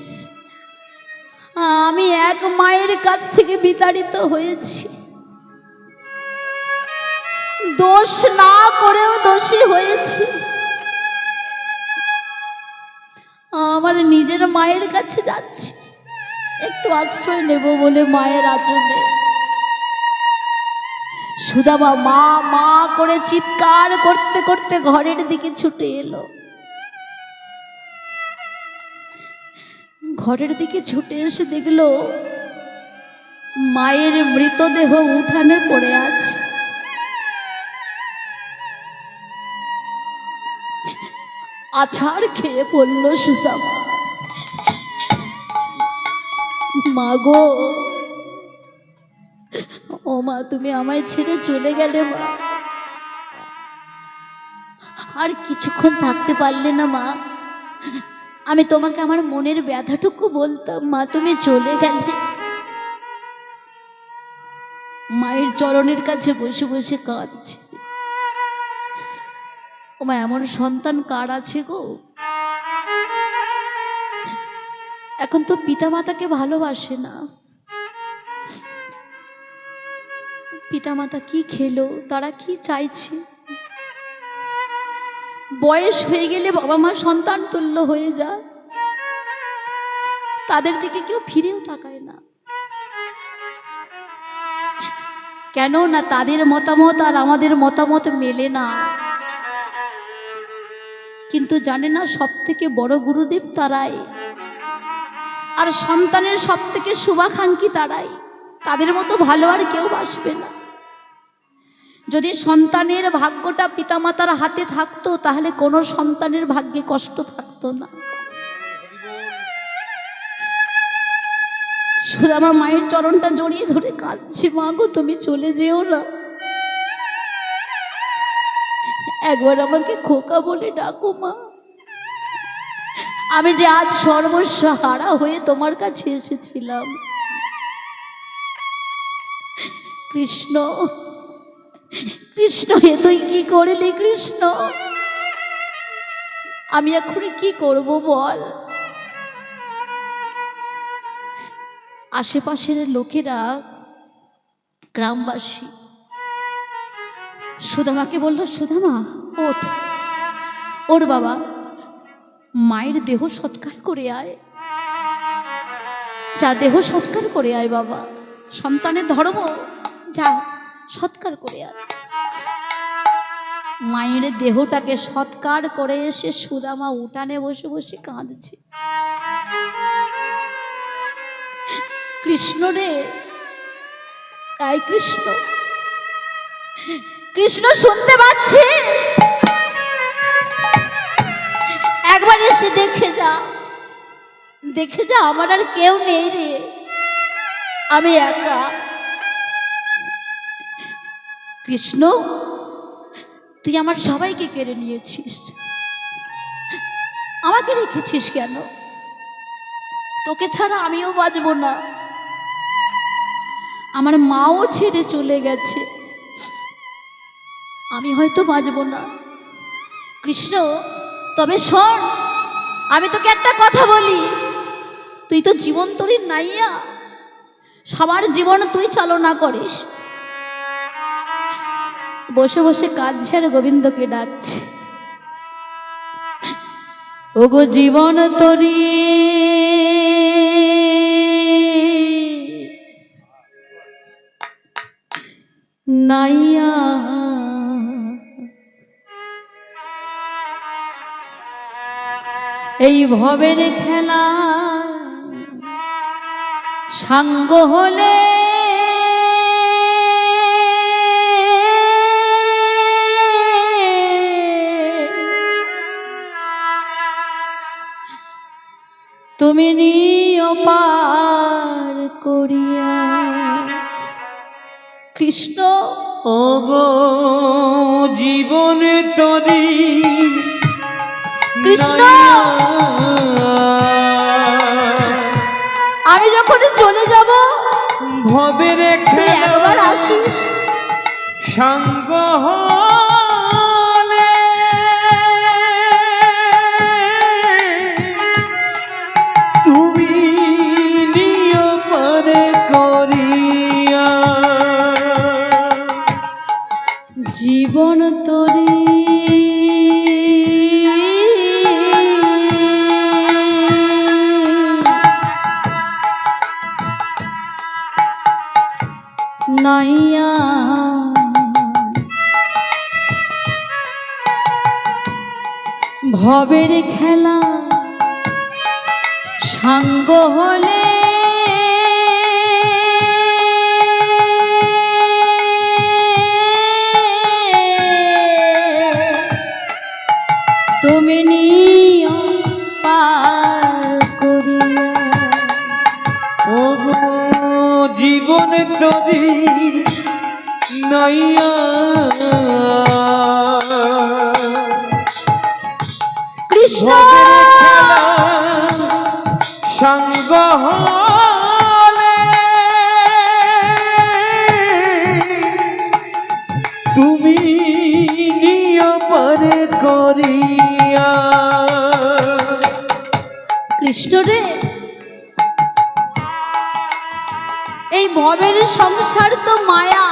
আমি এক মায়ের কাছ থেকে বিতাড়িত হয়েছি, দোষ না করেও দোষী হয়েছি। আমার নিজের মায়ের কাছে যাচ্ছি, একটু আশ্রয় নেব বলে মায়ের আঁচলে। সুদামা মা মা করে চিৎকার করতে করতে ঘরের দিকে ছুটে এলো। ঘরের দিকে ছুটে এসে দেখলো মায়ের মৃতদেহ উঠানে পড়ে আছে। আছাড় খেয়ে পড়ল সুদামা। মা গো, ও মা, তুমি আমায় ছেড়ে চলে গেলে মা, আর কিছুক্ষণ থাকতে পারলে না মা? আমি তোমাকে আমার মনের ব্যথাটুকু বলতাম, মা তুমি চলে গেলে। মায়ের চরণের কাছে বসে বসে কাঁদছে। ও মা, এমন সন্তান কার আছে গো? এখন তো পিতামাতাকে ভালোবাসে না। পিতামাতা কি খেলো, তারা কি চাইছে? বয়স হয়ে গেলে বাবা মা সন্তান তুল্য হয়ে যায়, তাদের দিকে কেউ ফিরেও তাকায় না। কেন না তাদের মতামত আর আমাদের মতামত মেলে না। কিন্তু জানে না সব থেকে বড় গুরুদেব তারাই, আর সন্তানের সব থেকে শুভাকাঙ্ক্ষী তারাই। তাদের মতো ভালো আর কেউ বাসবে না। যদি সন্তানের ভাগ্যটা পিতামাতার হাতে থাকতো, তাহলে কোনো সন্তানের ভাগ্যে কষ্ট থাকতো না। সুদামা মায়ের চরণটা জড়িয়ে ধরে কাঁদছে, মা গো তুমি চলে যেও না, একবার আমাকে খোকা বলে ডাকো মা। আমি যে আজ সর্বস্ব হারা হয়ে তোমার কাছে এসেছিলাম। কৃষ্ণ, কৃষ্ণ, এ তুই কি করলি কৃষ্ণ? আমি এখন কি করব বল? আশেপাশের লোকেরা, গ্রামবাসী সুদামাকে বলল, সুদামা ওঠ, ওর বাবা, মায়ের দেহ সৎকার করে আয়, যা দেহ সৎকার করে আয় বাবা, সন্তানের ধর্ম, যা সৎকার করে আয়। মায়ের দেহটাকে সৎকার করে এসে সুদামা উঠানে বসে বসে কাঁদছে। কৃষ্ণ রে, তাই কৃষ্ণ, কৃষ্ণ শুনতে পাচ্ছিস? একবার এসে দেখে যা, দেখে যা, আমার আর কেউ নেই রে, আমি একা। কৃষ্ণ, তুই আমার সবাইকে কেড়ে নিয়েছিস, আমাকে রেখেছিস কেন? তোকে ছাড়া আমিও বাঁচব না, আমার মাও ছেড়ে চলে গেছে, আমি হয়তো বাঁচব না। কৃষ্ণ, তবে শোন, আমি তোকে একটা কথা বলি, তুই তো জীবন তরির নাইয়া, সবার জীবন তুই চালনা করিস। বসে বসে কাঁদছে আর গোবিন্দকে ডাকছে, ওগো জীবন তরি নাইয়া, এই ভবের খেলা সাঙ্গ হলে তুমি নিও পার করিয়া। কৃষ্ণ, ওগো জীবন তরি কৃষ্ণ, আমি যখন চলে যাব ভবের তুই একবার আসিস, সঙ্গ হলে তুমি ভবের খেলা সাঙ্গ হলে তুমি নিও পার করিয়া। ওগো জীবন তরি নাইয়া কৃষ্ণ সঙ্গ হলে তুমি নিয় পরে করিয়া। কৃষ্ণ রে, এই ভবের সংসার তো মায়া,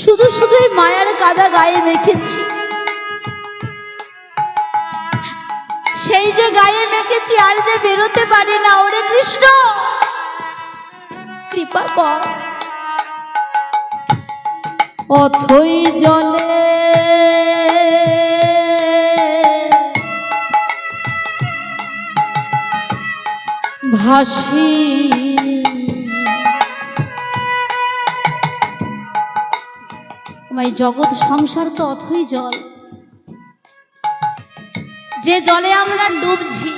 শুধু শুধু এই মায়ার কাদা গায়ে মেখেছি। সেই যে গায়ে মেখেছি আর যে বেরোতে পারি না। ওরে কৃষ্ণ, কৃপা কর। অথই জলে ভাসি এই জগৎ সংসার তো অথই জল, যে জলে আমরা ডুবছি,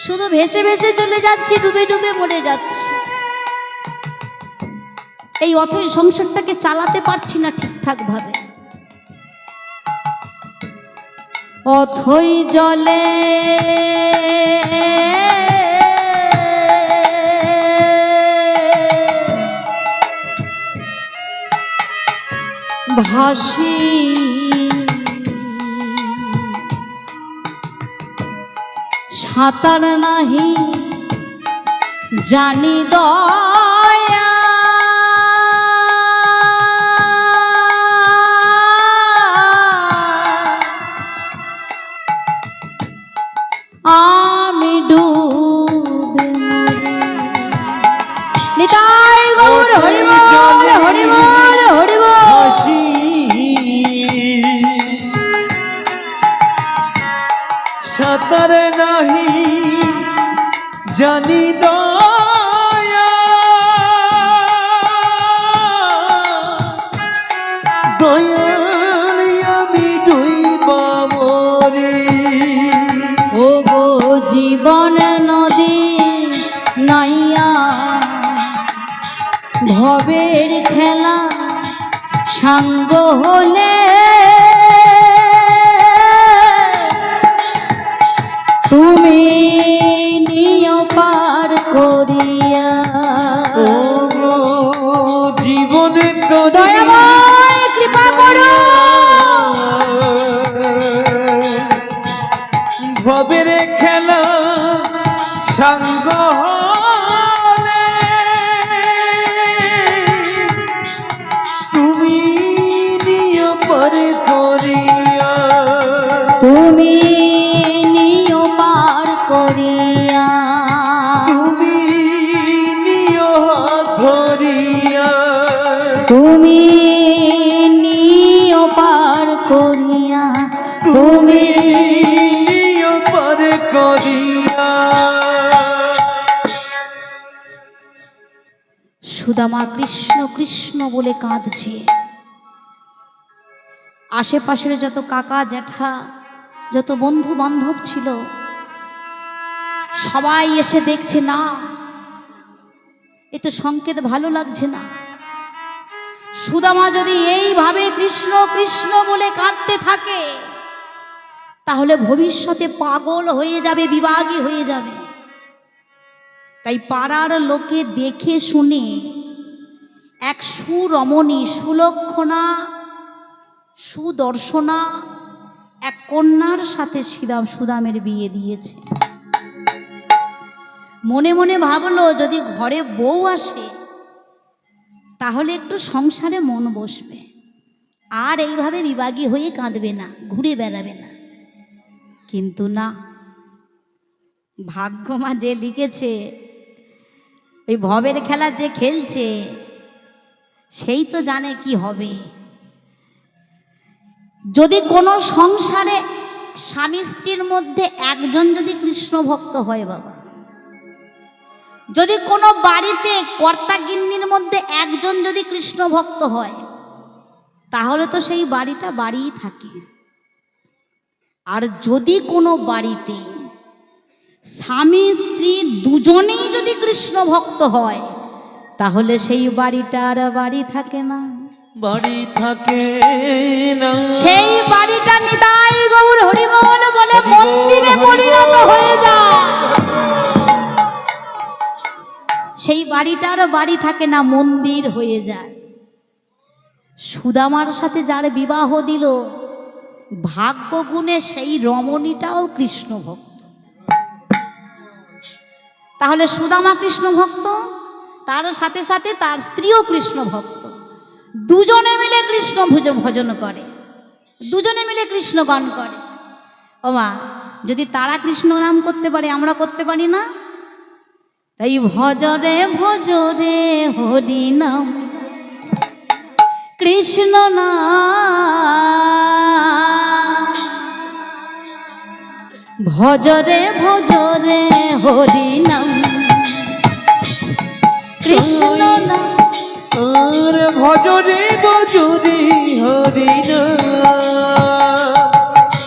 শুধু ভেসে ভেসে চলে যাচ্ছি, ডুবে ডুবে মরে যাচ্ছি। এই অথই সংসারটাকে চালাতে পারছি না ঠিকঠাক ভাবে। অথই জলে ভাসি সাঁতার নাহি জানি দয়া, আমি ডুবে মরি। নিতাই গৌর হরি বল, হরি বল, হরি বল। সাঁতার নাহি জানি দয়া, দয়াল আমি ডুইবা মরি। ও গো জীবন নদী নাইয়া ভবের খেলা সাঙ্গ হলে তুমি নিও পার করিয়া। ও গো জীবন তো দয়াময় কৃপা করো। ভবের খেলা সাঙ্গ হলে তুমি নিয় পরে করিয়া। তুমি নিও পার করিয়া। তুমি নিয় ধরিয়া। তুমি নিও পার করিয়া। তুমি নিয় পরে করিয়া। সুদামা কৃষ্ণ কৃষ্ণ বলে কাঁদছে। আশেপাশের যত কাকা জ্যাঠা, যত বন্ধু বান্ধব ছিল, সবাই এসে দেখছে, না এ তো সংকেত ভালো লাগছে না। সুদামা যদি এইভাবে কৃষ্ণ কৃষ্ণ বলে কাঁদতে থাকে, তাহলে ভবিষ্যতে পাগল হয়ে যাবে, বিভাগী হয়ে যাবে। তাই পাড়ার লোকে দেখে শুনে এক সুরমণী, সুলক্ষণা, সুদর্শনা এক কন্যার সাথে সুদামের বিয়ে দিয়েছে। মনে মনে ভাবলো, যদি ঘরে বউ আসে তাহলে একটু সংসারে মন বসবে, আর এইভাবে বিভাগী হয়ে কাঁদবে না, ঘুরে বেড়াবে না। কিন্তু না, ভাগ্যমা যে লিখেছে, ওই ভবের খেলা যে খেলছে সেই তো জানে কি হবে। যদি কোনো সংসারে স্বামী স্ত্রীর মধ্যে একজন যদি কৃষ্ণ ভক্ত হয় বাবা, যদি কোনো বাড়িতে কর্তা গিন্নির মধ্যে একজন যদি কৃষ্ণ ভক্ত হয়, তাহলে তো সেই বাড়িটা বাড়িই থাকে। আর যদি কোনো বাড়িতে স্বামী স্ত্রী দুজনেই যদি কৃষ্ণ ভক্ত হয়, তাহলে সেই বাড়িটা আর বাড়ি থাকে না, বাড়ি থাকে না। সেই বাড়িটা নিতাই গৌর হরিবল বলে মন্দিরে পরিণত হয়ে যায়। সেই বাড়িটার বাড়ি থাকে না, মন্দির হয়ে যায়। সুদামার সাথে যার বিবাহ দিল, ভাগ্য গুণে সেই রমণীটাও কৃষ্ণ ভক্ত। তাহলে সুদামা কৃষ্ণ ভক্ত, তার সাথে সাথে তার স্ত্রীও কৃষ্ণ ভক্ত, দুজনে মিলে কৃষ্ণ ভজন করে, দুজনে মিলে কৃষ্ণ গান করে। ও মা, যদি তারা কৃষ্ণ নাম করতে পারে, আমরা করতে পারি না? তাই ভজরে ভজরে হরি নাম কৃষ্ণ নাম, ভজরে ভজরে হরি নাম কৃষ্ণ নাম, আর ভজরে ভজরে হরি নাম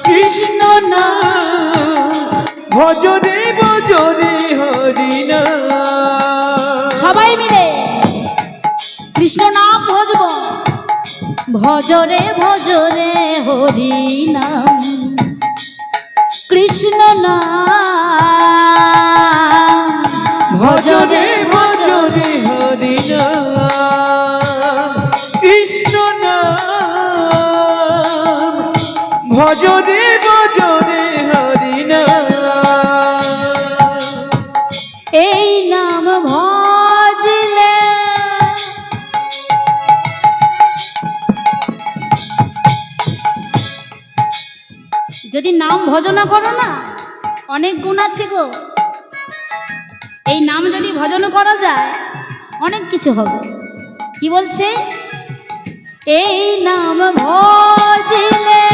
কৃষ্ণ নাম, ভজরে ভজরে হরি নাম। সবাই মিলে কৃষ্ণ নাম ভজব, ভজরে ভজরে হরি নাম কৃষ্ণ নাম, ভজরে ভজরে হরি নাম কৃষ্ণ নাম, ভজরে ভজরে হরি নাম। এই নাম ভজলে যদি নাম ভজনা করো না, অনেক গুণ আছে গো। এই নাম যদি ভজন করা যায়, অনেক কিছু হবে। কি বলছে? এই নাম ভজলে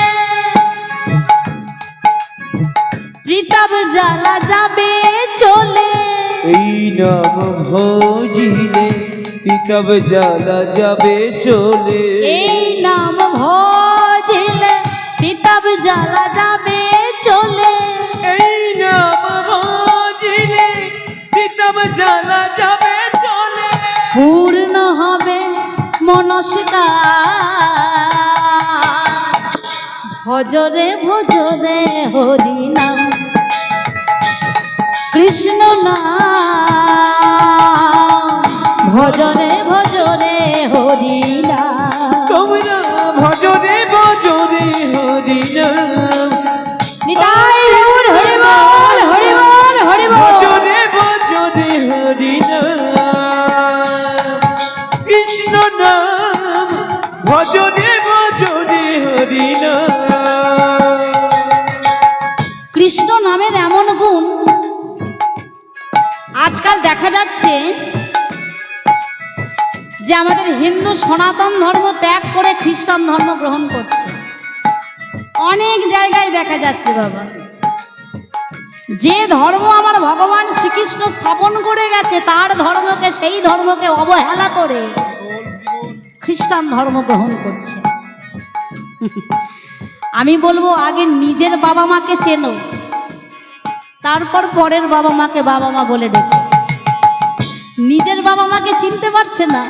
ত্রিতাব জ্বালা যাবে চলে, এই নাম ভজিলে তিতাব জ্বালা যাবে চলে, এই নাম ভজলে ত্রিতাব জ্বালা যাবে চলে, এই নাম ভজিলে তিতাব জ্বালা যাবে চলে, পূর্ণ হবে মনস্কার, ভজরে ভজরে হরি নাম কৃষ্ণ নাম, ভজরে ভজরে হরি নাম। তোমরা ভজরে ভজরে হরি নাম, নিতাই গৌর হরি বল, হরি বল, হরি বল। ভজরে ভজরে হরি নাম কৃষ্ণ নাম, ভজরে ভজরে হরি নাম। কৃষ্ণ নামের এমন গুণ আজকাল দেখা যাচ্ছে যে আমাদের হিন্দু সনাতন ধর্ম ত্যাগ করে খ্রিস্টান ধর্ম গ্রহণ করছে। অনেক জায়গায় দেখা যাচ্ছে বাবা, যে ধর্ম আমার ভগবান শ্রীকৃষ্ণ স্থাপন করে গেছে, তার ধর্মকে, সেই ধর্মকে অবহেলা করে খ্রিস্টান ধর্ম গ্রহণ করছে। আমি বলবো, আগে নিজের বাবা মাকে চেনো, তারপর পরের বাবা মাকে বাবা মা বলে ডেকে। নিজের বাবা মাকে চিনতে পারছে না,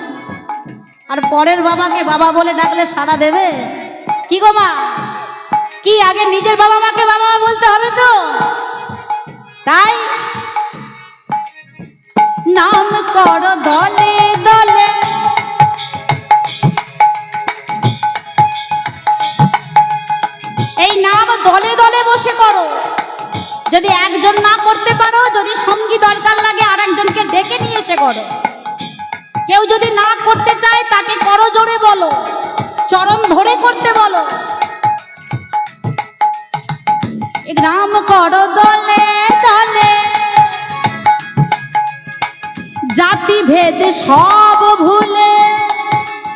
আর পরের বাবাকে বাবা বলে ডাকলে সাড়া দেবে? কি গো মা, কি আগে নিজের বাবা মাকে বাবা মা বলতে হবে তো? তাই নাম কর দলে দলে, এই নাম দলে দলে বসে করো। যদি একজন না করতে পারো, যদি সঙ্গী দরকার লাগে, আর একজনকে ডেকে নিয়ে এসে করো। কেউ যদি না করতে চায়, তাকে করো জোরে বলো, চরণ ধরে করতে বলো। নাম করো দলে দলে, জাতি ভেদ সব ভুলে,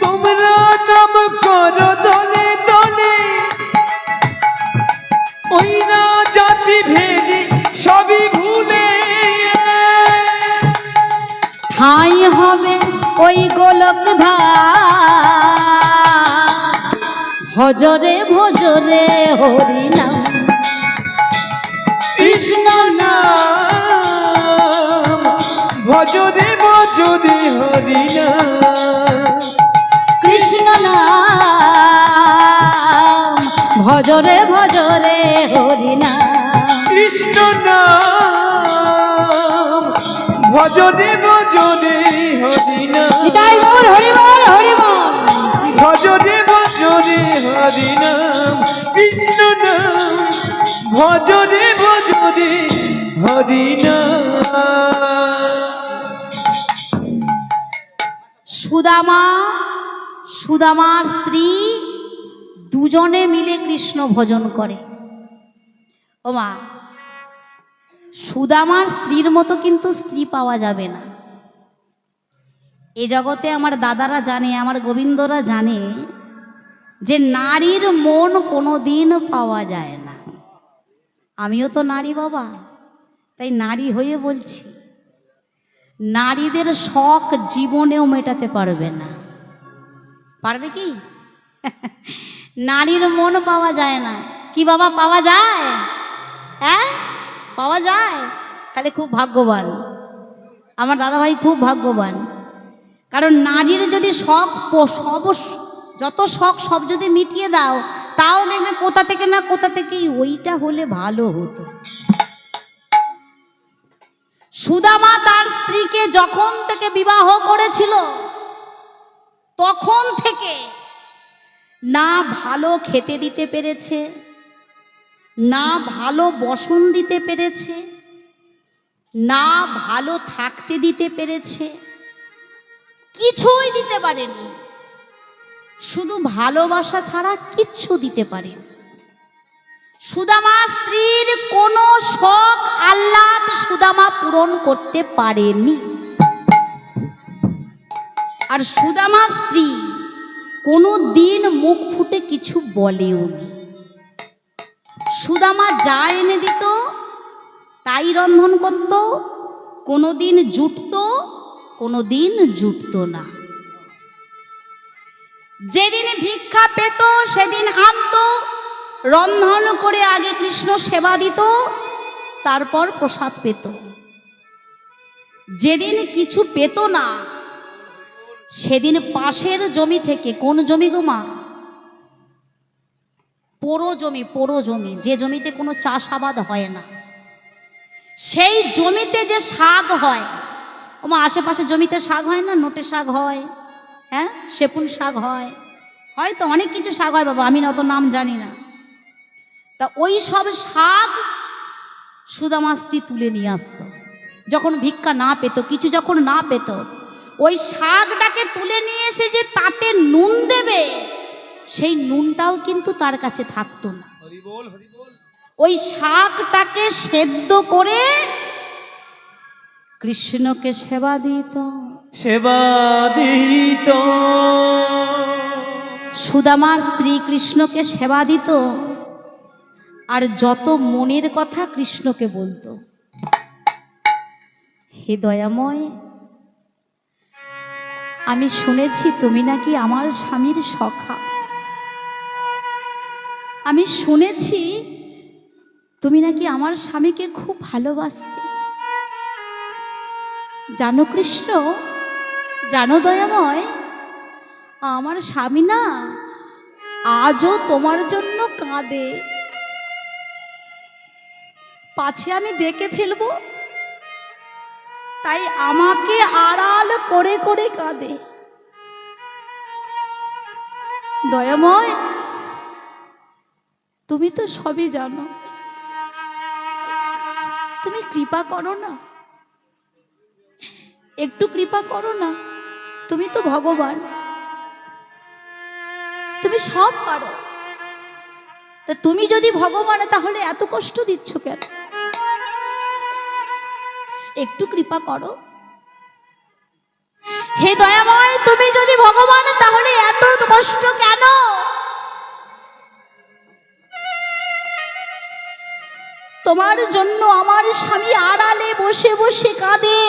তোমরা নাম করো দলে দলে, ভজরে ভজরে হরি নাম, কৃষ্ণ নাম ভজরে ভজরে হরি নাম, কৃষ্ণ নাম ভজরে ভজরে হরি নাম, কৃষ্ণ নাম ভজরে ভজরে হরি নাম, নিতাই গৌর হরি বল হরি বল। ভজরে ভজরে হরি নাম, কৃষ্ণ নাম ভজরে ভজরে হরি নাম। সুদামার স্ত্রী দুজনে মিলে কৃষ্ণ ভজন করে। ও মা, সুদামার স্ত্রীর মতো কিন্তু স্ত্রী পাওয়া যাবে না। এই জগতে আমার দাদারা জানে, আমার গোবিন্দরা জানে যে নারীর মন কোনো দিন পাওয়া যায় না। আমিও তো নারী বাবা, তাই নারী হয়ে বলছি, নারীদের শখ জীবনেও মেটাতে পারবে না। পারবে কি? নারীর মন পাওয়া যায় না। কি বাবা, পাওয়া যায়? হ্যাঁ, পাওয়া যায়। তাহলে খুব ভাগ্যবান, আমার দাদাভাই খুব ভাগ্যবান। কারণ নারীর যদি শখ, যত শখ সব যদি মিটিয়ে দাও, তাও দেখবে কোথা থেকে না কোথা থেকেই ওইটা হলে ভালো হতো। সুদামা তার স্ত্রীকে যখন থেকে বিবাহ করেছিল, তখন থেকে না ভালো খেতে দিতে পেরেছে, না ভালো বসন দিতে পেরেছে, না ভালো থাকতে দিতে পেরেছে, কিছুই দিতে পারেনি। শুধু ভালোবাসা ছাড়া কিচ্ছু দিতে পারেনি। সুদামা স্ত্রীর কোনো শখ আহ্লাদ সুদামা পূরণ করতে পারেনি। আর সুদামার স্ত্রী কোনো দিন মুখ ফুটে কিছু বলেও নি। সুদামা যা এনে দিত তাই রন্ধন করত, কোনো দিন জুটত, কোনো দিন জুটত না। যেদিন ভিক্ষা পেত সেদিন আনত, রন্ধন করে আগে কৃষ্ণ সেবা দিত, তারপর প্রসাদ পেত। যেদিন কিছু পেত না সেদিন পাশের জমি থেকে, কোন জমি গো মা? পোড়ো জমি, যে জমিতে কোনো চাষাবাদ হয় না, সেই জমিতে যে শাক হয়, ও মা আশেপাশে জমিতে শাক হয় না? নোটে শাক হয়, হ্যাঁ, সেপুন শাক হয়, হয়তো অনেক কিছু শাক হয় বাবা, আমি অত নাম জানি না। তা ওই সব শাক সুদামা স্ত্রী তুলে নিয়ে আসতো যখন ভিক্ষা না পেত, কিছু যখন না পেত। ওই শাকটাকে তুলে নিয়ে এসে যে তাতে নুন দেবে, সেই নুনটাও কিন্তু তার কাছে থাকতো না। ওই শাকটাকে সেদ্ধ করে কৃষ্ণকে সেবা দিত, সেবা দিত। সুদামার স্ত্রী কৃষ্ণকে সেবা দিত, আর যত মনের কথা কৃষ্ণকে বলতো। হে দয়াময়, আমি শুনেছি তুমি নাকি আমার স্বামীর সখা, আমি শুনেছি তুমি নাকি আমার স্বামীকে খুব ভালোবাসতে। জানো কৃষ্ণ, জানো দয়াময়, আমার স্বামী না আজও তোমার জন্য কাঁদে, পাছে আমি দেখে ফেলবো, তাই আমাকে আড়াল করে করে কাঁদে। দয়াময়, তুমি তো সবই জানো, তুমি কৃপা করো না, একটু কৃপা করো না, তুমি তো ভগবান, তুমি সব পারো। তা তুমি যদি ভগবান, তাহলে এত কষ্ট দিচ্ছ কেন? একটু কৃপা করো। হে দয়াময়, তুমি যদি ভগবান, তাহলে এত কষ্ট কেন? তোমার জন্য আমার স্বামী আড়ালে বসে বসে কাঁদে,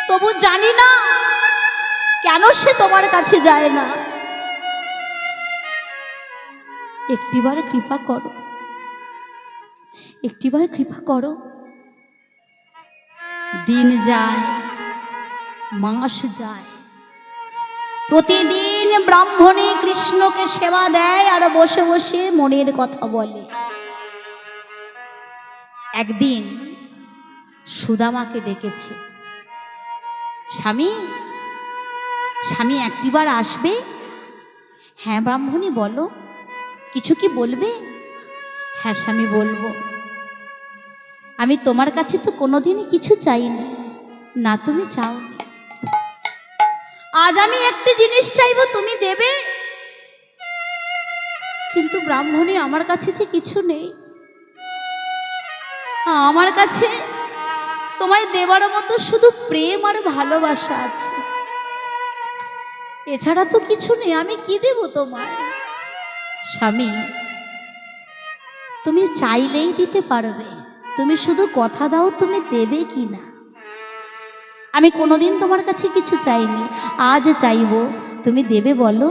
তবু জানি না কেন সে তোমার কাছে যায় না। একটিবার কৃপা করো, একটিবার কৃপা করো। দিন যায়, মাস যায়, প্রতিদিন ব্রাহ্মণী কৃষ্ণকে সেবা দেয় আর বসে বসে মনের কথা বলে। একদিন সুদামাকে ডেকেছে, স্বামী, স্বামী একটিবার আসবে? হ্যাঁ ব্রাহ্মণী বলো, কিছু কি বলবে? হ্যাঁ স্বামী বলবো। আমি তোমার কাছে তো কোনোদিনই কিছু চাইনি, না তুমি চাওনি। আজ আমি একটি জিনিস চাইবো, তুমি দেবে? কিন্তু ব্রাহ্মণী আমার কাছে যে কিছু নেই, আমার কাছে তোমায় দেবার মতো শুধু প্রেম আর ভালোবাসা আছে, এছাড়া তো কিছু নেই, আমি কি দেব তোমায়? স্বামী, তুমি চাইলেই দিতে পারবে, তুমি শুধু কথা দাও তুমি দেবে কি না। আমি কোনোদিন তোমার কাছে কিছু চাইনি, আজ চাইবো, তুমি দেবে বলো?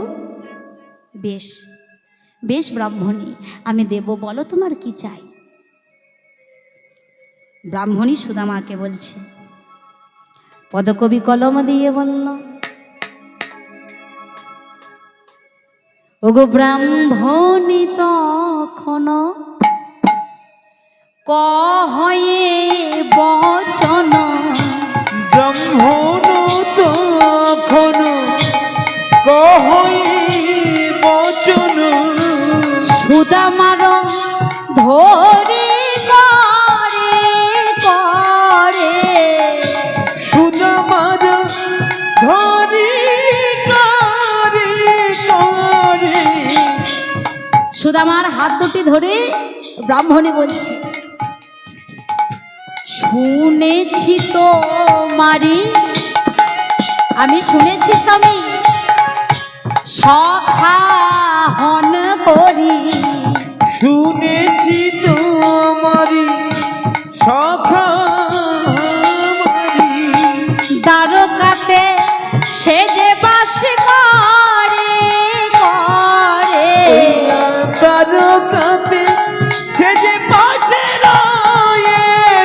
বেশ বেশ ব্রাহ্মণী, আমি দেব, বলো তোমার কি চাই। ব্রাহ্মণী সুদামাকে বলছে, পদকবি কলম দিয়ে বলল, ওগো ব্রাহ্মণী তখন কহে বচন, ব্রাহ্মণ তখন কহে বচন, সুদামার ধরে করে করে, সুদামার ধরি করে করে। সুদামার হাত দুটি ধরে ব্রাহ্মণী বলছে, শুনেছি তো মারি, আমি শুনেছি স্বামী সখা হন করি, শুনেছি তোমারি সখা দ্বারকাতে সে যে বাস করে করে, তারকাতে সে যে পাশে রয়ে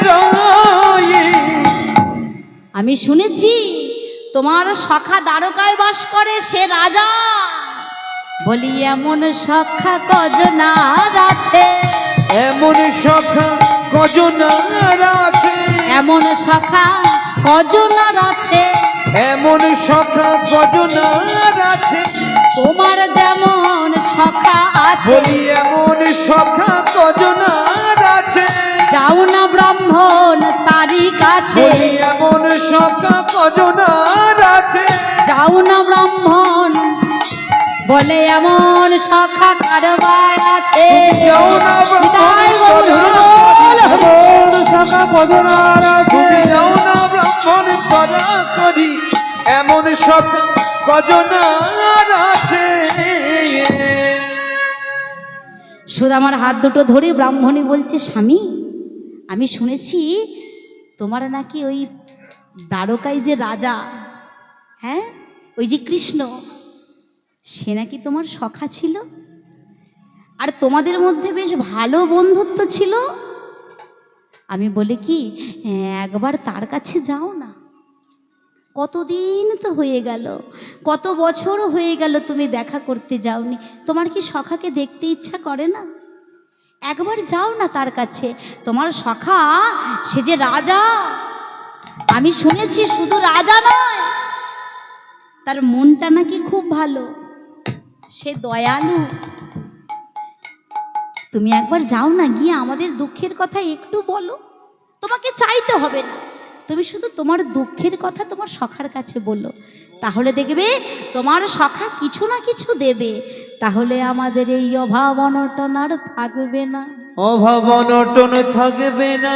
রয়ে। আমি শুনেছি তোমার সখা দ্বারকায় বাস করে, সে রাজা। বলি এমন সখা কজনার আছে, এমন সখা কজনার আছে, এমন সখা কজনার আছে, এমন সখা কজনার আছে। তোমার যেমন সখা আছে, বলি এমন সখা কজনার আছে, যাও না ব্রাহ্মণ তারি কাছে, বলি এমন সখা কজনার আছে, যাও না ব্রাহ্মণ বলে এমন সখা কারবায় আছে। যাও না বিদায় ব্রাহ্মণ বল, এমন সখা কজনার আছে, যাও না ব্রাহ্মণ করা করি, এমন সখা কজনার আছে। সুদামার হাত দুটো ধরে ব্রাহ্মণী বলছে, স্বামী আমি শুনেছি তোমার নাকি ওই দ্বারকায় যে রাজা, হ্যাঁ ওই যে কৃষ্ণ, সে নাকি তোমার সখা ছিল, আর তোমাদের মধ্যে বেশ ভালো বন্ধুত্ব ছিল। আমি বলি কি, একবার তার কাছে যাও না, কতদিন তো হয়ে গেল, কত বছর হয়ে গেল তুমি দেখা করতে যাওনি, তোমার কি সখাকে দেখতে ইচ্ছা করে না? একবার যাও না তার কাছে, তোমার সখা সে যে রাজা, আমি শুনেছি শুধু রাজা নয়, তার মনটা নাকি খুব ভালো, সে দয়ালু। তুমি একবার যাও না, গিয়ে আমাদের দুঃখের কথা একটু বলো, তোমাকে চাইতে হবে না, তুমি শুধু তোমার দুঃখের কথা তোমার সখার কাছে বলো, তাহলে দেখবে তোমার সখা কিছু না কিছু দেবে, তাহলে আমাদের এই অভাব অনটন আর থাকবে না। অভাব অনটন থাকবে না।